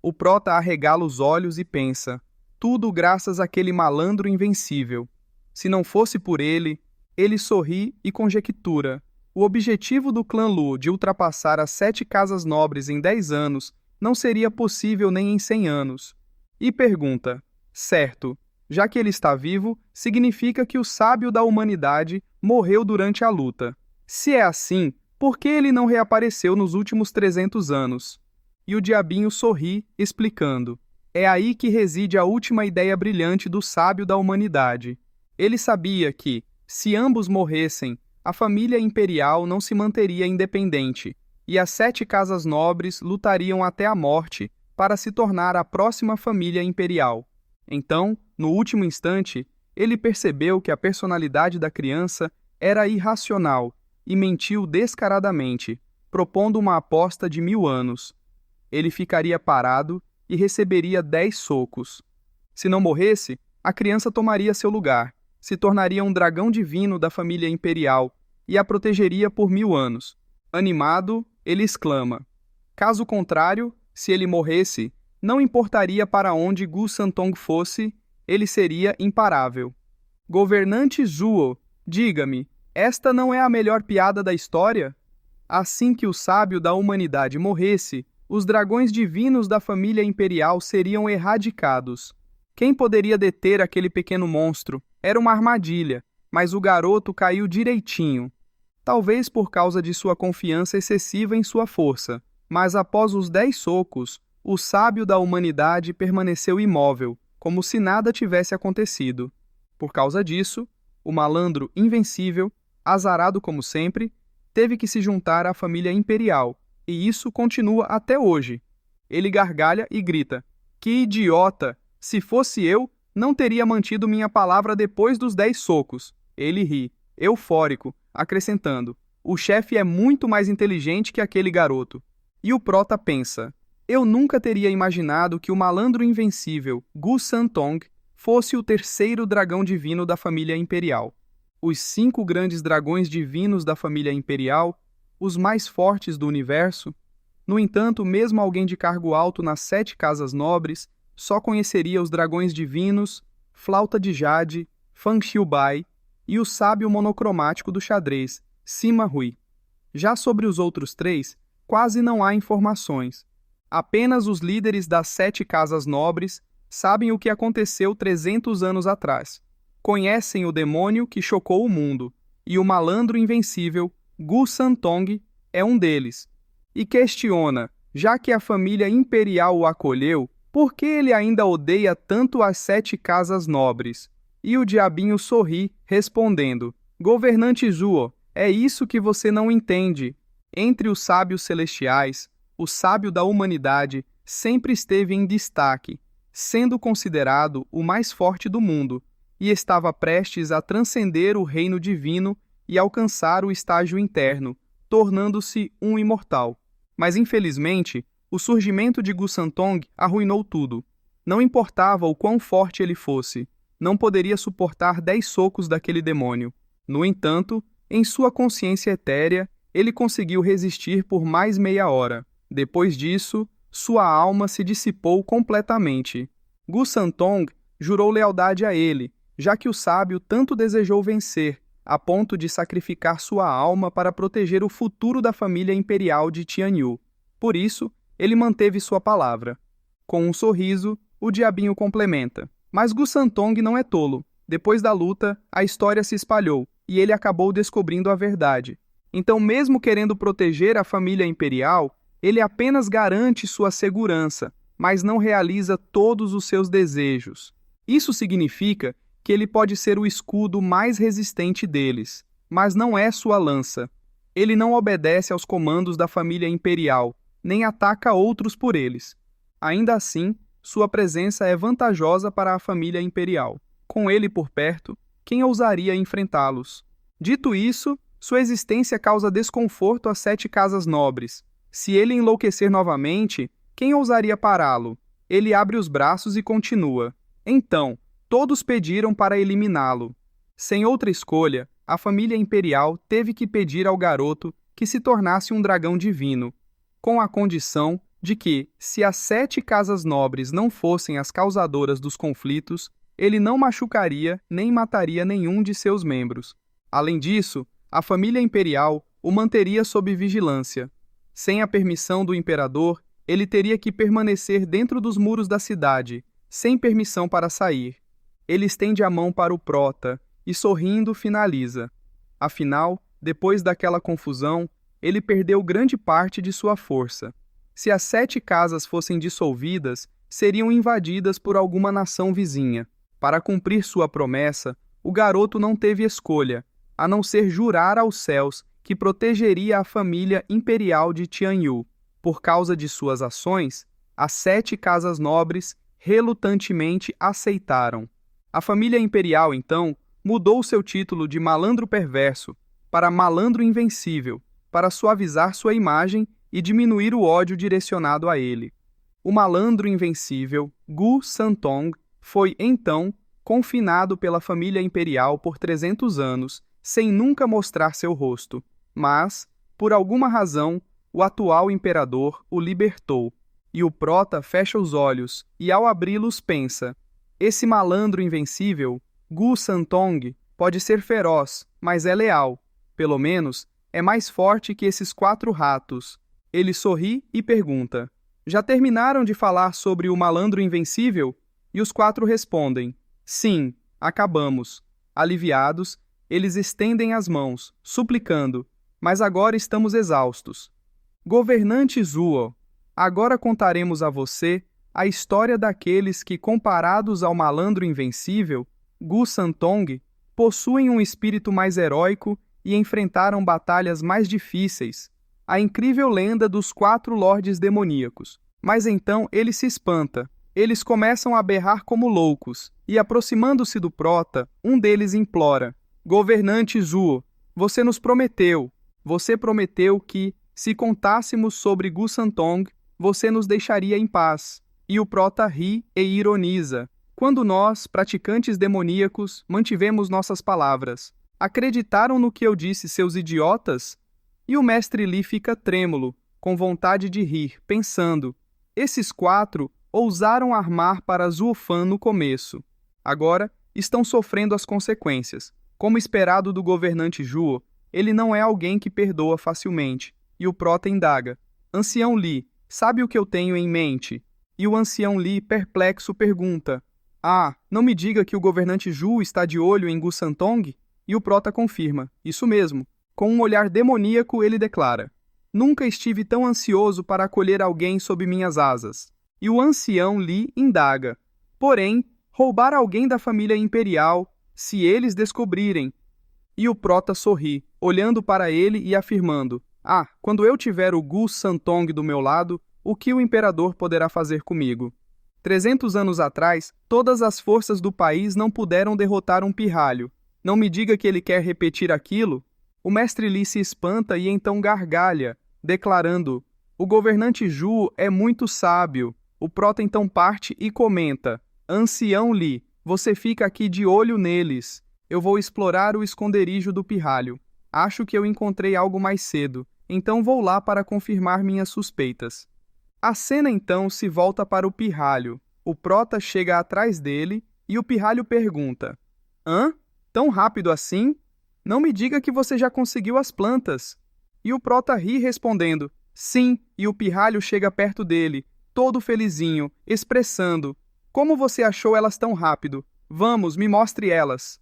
O prota arregala os olhos e pensa: tudo graças àquele malandro invencível. Se não fosse por ele, ele sorri e conjectura: o objetivo do clã Lu de ultrapassar as 7 casas nobres em 10 anos não seria possível nem em 100 anos. E pergunta: certo, já que ele está vivo, significa que o sábio da humanidade morreu durante a luta. Se é assim, por que ele não reapareceu nos últimos 300 anos? E o diabinho sorri, explicando: é aí que reside a última ideia brilhante do sábio da humanidade. Ele sabia que, se ambos morressem, a família imperial não se manteria independente, e as 7 casas nobres lutariam até a morte para se tornar a próxima família imperial. Então, no último instante, ele percebeu que a personalidade da criança era irracional e mentiu descaradamente, propondo uma aposta de 1000 anos. Ele ficaria parado e receberia 10 socos. Se não morresse, a criança tomaria seu lugar, se tornaria um dragão divino da família imperial e a protegeria por 1000 anos. Animado, ele exclama: caso contrário, se ele morresse, não importaria para onde Gu Santong fosse, ele seria imparável. Governante Zuo, diga-me, esta não é a melhor piada da história? Assim que o sábio da humanidade morresse, os dragões divinos da família imperial seriam erradicados. Quem poderia deter aquele pequeno monstro? Era uma armadilha, mas o garoto caiu direitinho. Talvez por causa de sua confiança excessiva em sua força, mas após os 10 socos, o sábio da humanidade permaneceu imóvel, como se nada tivesse acontecido. Por causa disso, o malandro invencível, azarado como sempre, teve que se juntar à família imperial, e isso continua até hoje. Ele gargalha e grita: que idiota! Se fosse eu, não teria mantido minha palavra depois dos 10 socos. Ele ri, eufórico, acrescentando: o chefe é muito mais inteligente que aquele garoto. E o prota pensa: eu nunca teria imaginado que o malandro invencível Gu Santong fosse o 3º dragão divino da família imperial. Os 5 grandes dragões divinos da família imperial, os mais fortes do universo. No entanto, mesmo alguém de cargo alto nas 7 casas nobres só conheceria os dragões divinos, Flauta de Jade, Fang Xiubai e o sábio monocromático do xadrez, Sima Hui. Já sobre os outros 3, quase não há informações. Apenas os líderes das 7 casas nobres sabem o que aconteceu 300 anos atrás. Conhecem o demônio que chocou o mundo, e o malandro invencível, Gu Santong, é um deles. E questiona, já que a família imperial o acolheu, por que ele ainda odeia tanto as 7 casas nobres? E o diabinho sorri, respondendo: governante Zuo, é isso que você não entende. Entre os sábios celestiais, o sábio da humanidade sempre esteve em destaque, sendo considerado o mais forte do mundo, e estava prestes a transcender o reino divino e alcançar o estágio interno, tornando-se um imortal. Mas, infelizmente, o surgimento de Gu Santong arruinou tudo. Não importava o quão forte ele fosse, não poderia suportar 10 socos daquele demônio. No entanto, em sua consciência etérea, ele conseguiu resistir por mais meia hora. Depois disso, sua alma se dissipou completamente. Gu Santong jurou lealdade a ele, já que o sábio tanto desejou vencer, a ponto de sacrificar sua alma para proteger o futuro da família imperial de Tianyu. Por isso, ele manteve sua palavra. Com um sorriso, o diabinho complementa. Mas Gu Santong não é tolo. Depois da luta, a história se espalhou, e ele acabou descobrindo a verdade. Então, mesmo querendo proteger a família imperial, ele apenas garante sua segurança, mas não realiza todos os seus desejos. Isso significa que ele pode ser o escudo mais resistente deles, mas não é sua lança. Ele não obedece aos comandos da família imperial, nem ataca outros por eles. Ainda assim, sua presença é vantajosa para a família imperial. Com ele por perto, quem ousaria enfrentá-los? Dito isso, sua existência causa desconforto às 7 casas nobres. Se ele enlouquecer novamente, quem ousaria pará-lo? Ele abre os braços e continua. Então, todos pediram para eliminá-lo. Sem outra escolha, a família imperial teve que pedir ao garoto que se tornasse um dragão divino, com a condição de que, se as 7 casas nobres não fossem as causadoras dos conflitos, ele não machucaria nem mataria nenhum de seus membros. Além disso, a família imperial o manteria sob vigilância. Sem a permissão do imperador, ele teria que permanecer dentro dos muros da cidade, sem permissão para sair. Ele estende a mão para o prota e, sorrindo, finaliza. Afinal, depois daquela confusão, ele perdeu grande parte de sua força. Se as 7 casas fossem dissolvidas, seriam invadidas por alguma nação vizinha. Para cumprir sua promessa, o garoto não teve escolha, a não ser jurar aos céus que protegeria a família imperial de Tianyu. Por causa de suas ações, as 7 casas nobres relutantemente aceitaram. A família imperial, então, mudou seu título de malandro perverso para malandro invencível, para suavizar sua imagem e diminuir o ódio direcionado a ele. O malandro invencível, Gu Santong, foi, então, confinado pela família imperial por 300 anos, sem nunca mostrar seu rosto. Mas, por alguma razão, o atual imperador o libertou. E o prota fecha os olhos e, ao abri-los, pensa: esse malandro invencível, Gu Santong, pode ser feroz, mas é leal. Pelo menos, é mais forte que esses 4 ratos. Ele sorri e pergunta: já terminaram de falar sobre o malandro invencível? E os 4 respondem: sim, acabamos. Aliviados, eles estendem as mãos, suplicando: mas agora estamos exaustos. Governante Zuo, agora contaremos a você a história daqueles que, comparados ao malandro invencível, Gu Santong, possuem um espírito mais heróico e enfrentaram batalhas mais difíceis. A incrível lenda dos 4 lordes demoníacos. Mas então ele se espanta. Eles começam a berrar como loucos, e aproximando-se do prota, um deles implora: governante Zuo, você nos prometeu. Você prometeu que, se contássemos sobre Gu Santong, você nos deixaria em paz. E o prota ri e ironiza. Quando nós, praticantes demoníacos, mantivemos nossas palavras, acreditaram no que eu disse, seus idiotas? E o mestre Li fica trêmulo, com vontade de rir, pensando: esses 4 ousaram armar para Zuo Fan no começo. Agora estão sofrendo as consequências. Como esperado do governante Zuo, ele não é alguém que perdoa facilmente. E o prota indaga: ancião Li, sabe o que eu tenho em mente? E o ancião Li, perplexo, pergunta: ah, não me diga que o governante Zhu está de olho em Gu Santong? E o prota confirma: isso mesmo. Com um olhar demoníaco, ele declara: nunca estive tão ansioso para acolher alguém sob minhas asas. E o ancião Li indaga: porém, roubar alguém da família imperial, se eles descobrirem. E o prota sorri, olhando para ele e afirmando: ah, quando eu tiver o Gu Santong do meu lado, o que o imperador poderá fazer comigo? 300 anos atrás, todas as forças do país não puderam derrotar um pirralho. Não me diga que ele quer repetir aquilo? O mestre Li se espanta e então gargalha, declarando: o governante Zhu é muito sábio. O prota então parte e comenta: Ancião Li, você fica aqui de olho neles. Eu vou explorar o esconderijo do pirralho. Acho que eu encontrei algo mais cedo, então vou lá para confirmar minhas suspeitas. A cena então se volta para o pirralho. O prota chega atrás dele e o pirralho pergunta: Hã? Tão rápido assim? Não me diga que você já conseguiu as plantas. E o prota ri respondendo: Sim, e o pirralho chega perto dele, todo felizinho, expressando: Como você achou elas tão rápido? Vamos, me mostre elas.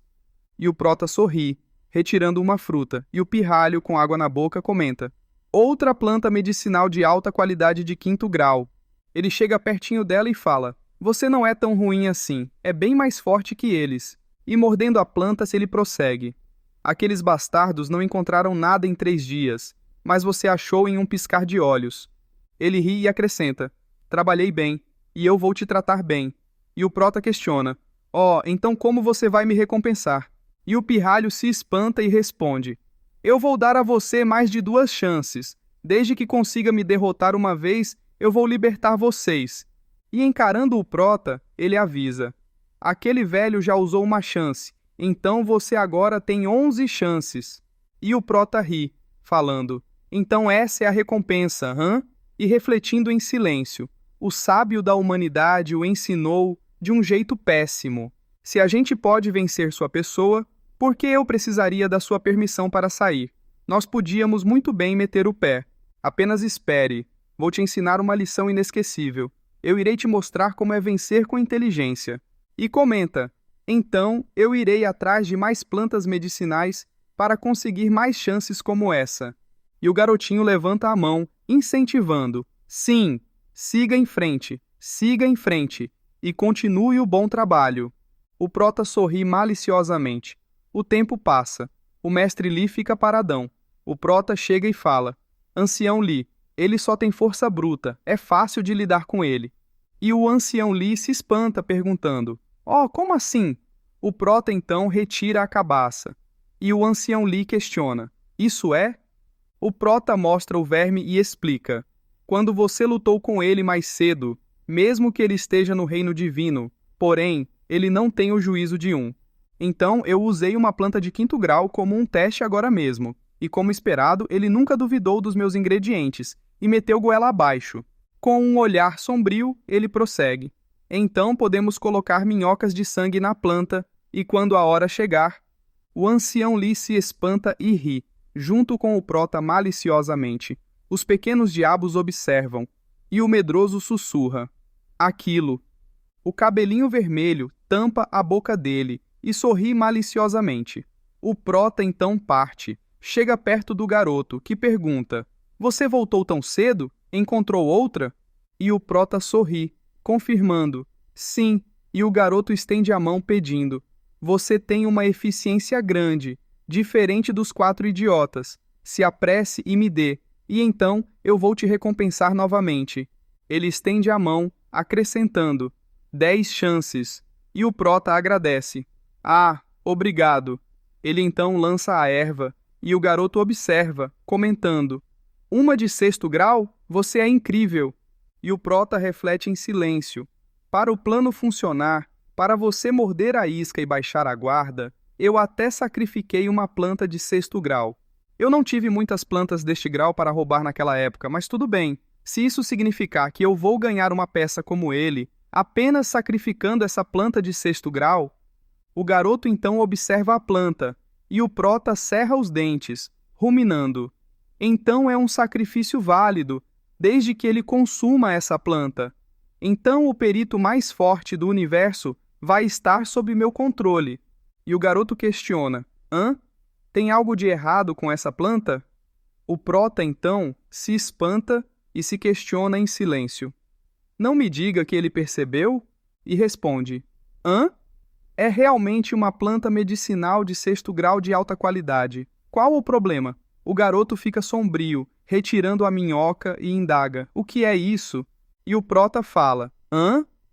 E o prota sorri, retirando uma fruta, e o pirralho, com água na boca, comenta: Outra planta medicinal de alta qualidade de 5º grau. Ele chega pertinho dela e fala: Você não é tão ruim assim, é bem mais forte que eles. E mordendo a planta, ele prossegue: Aqueles bastardos não encontraram nada em 3 dias, mas você achou em um piscar de olhos. Ele ri e acrescenta: Trabalhei bem, e eu vou te tratar bem. E o prota questiona: então como você vai me recompensar? E o pirralho se espanta e responde: Eu vou dar a você mais de 2 chances. Desde que consiga me derrotar uma vez, eu vou libertar vocês. E encarando o prota, ele avisa: Aquele velho já usou uma chance, então você agora tem 11 chances. E o prota ri, falando: Então essa é a recompensa, hã? E refletindo em silêncio: O sábio da humanidade o ensinou de um jeito péssimo. Se a gente pode vencer sua pessoa, por que eu precisaria da sua permissão para sair? Nós podíamos muito bem meter o pé. Apenas espere. Vou te ensinar uma lição inesquecível. Eu irei te mostrar como é vencer com inteligência. E comenta: Então eu irei atrás de mais plantas medicinais para conseguir mais chances como essa. E o garotinho levanta a mão, incentivando: Sim, siga em frente, e continue o bom trabalho. O prota sorri maliciosamente. O tempo passa. O mestre Li fica paradão. O prota chega e fala: Ancião Li, ele só tem força bruta, é fácil de lidar com ele. E o ancião Li se espanta, perguntando: como assim? O prota então retira a cabaça. E o ancião Li questiona: Isso é? O prota mostra o verme e explica: Quando você lutou com ele mais cedo, mesmo que ele esteja no reino divino, porém, ele não tem o juízo de um. Então eu usei uma planta de 5º grau como um teste agora mesmo, e como esperado, ele nunca duvidou dos meus ingredientes, e meteu goela abaixo. Com um olhar sombrio, ele prossegue: Então podemos colocar minhocas de sangue na planta, e quando a hora chegar... O ancião Li se espanta e ri, junto com o prota maliciosamente. Os pequenos diabos observam, e o medroso sussurra: Aquilo. O cabelinho vermelho tampa a boca dele e sorri maliciosamente. O prota então parte, chega perto do garoto, que pergunta: Você voltou tão cedo? Encontrou outra? E o prota sorri, confirmando: Sim, e o garoto estende a mão pedindo: Você tem uma eficiência grande, diferente dos 4 idiotas. Se apresse e me dê, e então eu vou te recompensar novamente. Ele estende a mão, acrescentando: 10 chances. E o prota agradece: obrigado. Ele então lança a erva, e o garoto observa, comentando: Uma de 6º grau? Você é incrível. E o prota reflete em silêncio: Para o plano funcionar, para você morder a isca e baixar a guarda, eu até sacrifiquei uma planta de 6º grau. Eu não tive muitas plantas deste grau para roubar naquela época, mas tudo bem. Se isso significar que eu vou ganhar uma peça como ele, apenas sacrificando essa planta de 6º grau... O garoto então observa a planta, e o prota cerra os dentes, ruminando: Então é um sacrifício válido, desde que ele consuma essa planta. Então o perito mais forte do universo vai estar sob meu controle. E o garoto questiona: Tem algo de errado com essa planta? O prota então se espanta e se questiona em silêncio. Não me diga que ele percebeu? E responde: É realmente uma planta medicinal de 6º grau de alta qualidade. Qual o problema? O garoto fica sombrio, retirando a minhoca e indaga: O que é isso? E o prota fala: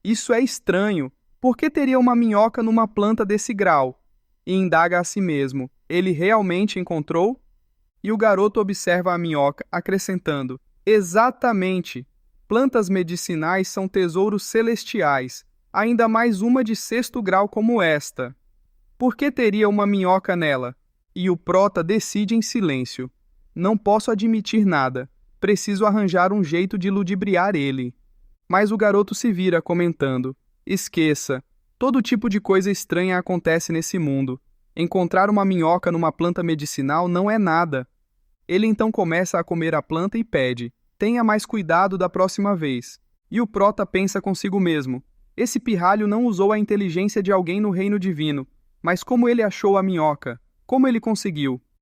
Isso é estranho. Por que teria uma minhoca numa planta desse grau? E indaga a si mesmo: Ele realmente encontrou? E o garoto observa a minhoca, acrescentando: Exatamente. Plantas medicinais são tesouros celestiais, ainda mais uma de 6º grau como esta. Por que teria uma minhoca nela? E o prota decide em silêncio. Não posso admitir nada. Preciso arranjar um jeito de ludibriar ele. Mas o garoto se vira, comentando: esqueça. Todo tipo de coisa estranha acontece nesse mundo. Encontrar uma minhoca numa planta medicinal não é nada. Ele então começa a comer a planta e pede: tenha mais cuidado da próxima vez. E o prota pensa consigo mesmo: esse pirralho não usou a inteligência de alguém no reino divino. Mas como ele achou a minhoca? Como ele conseguiu?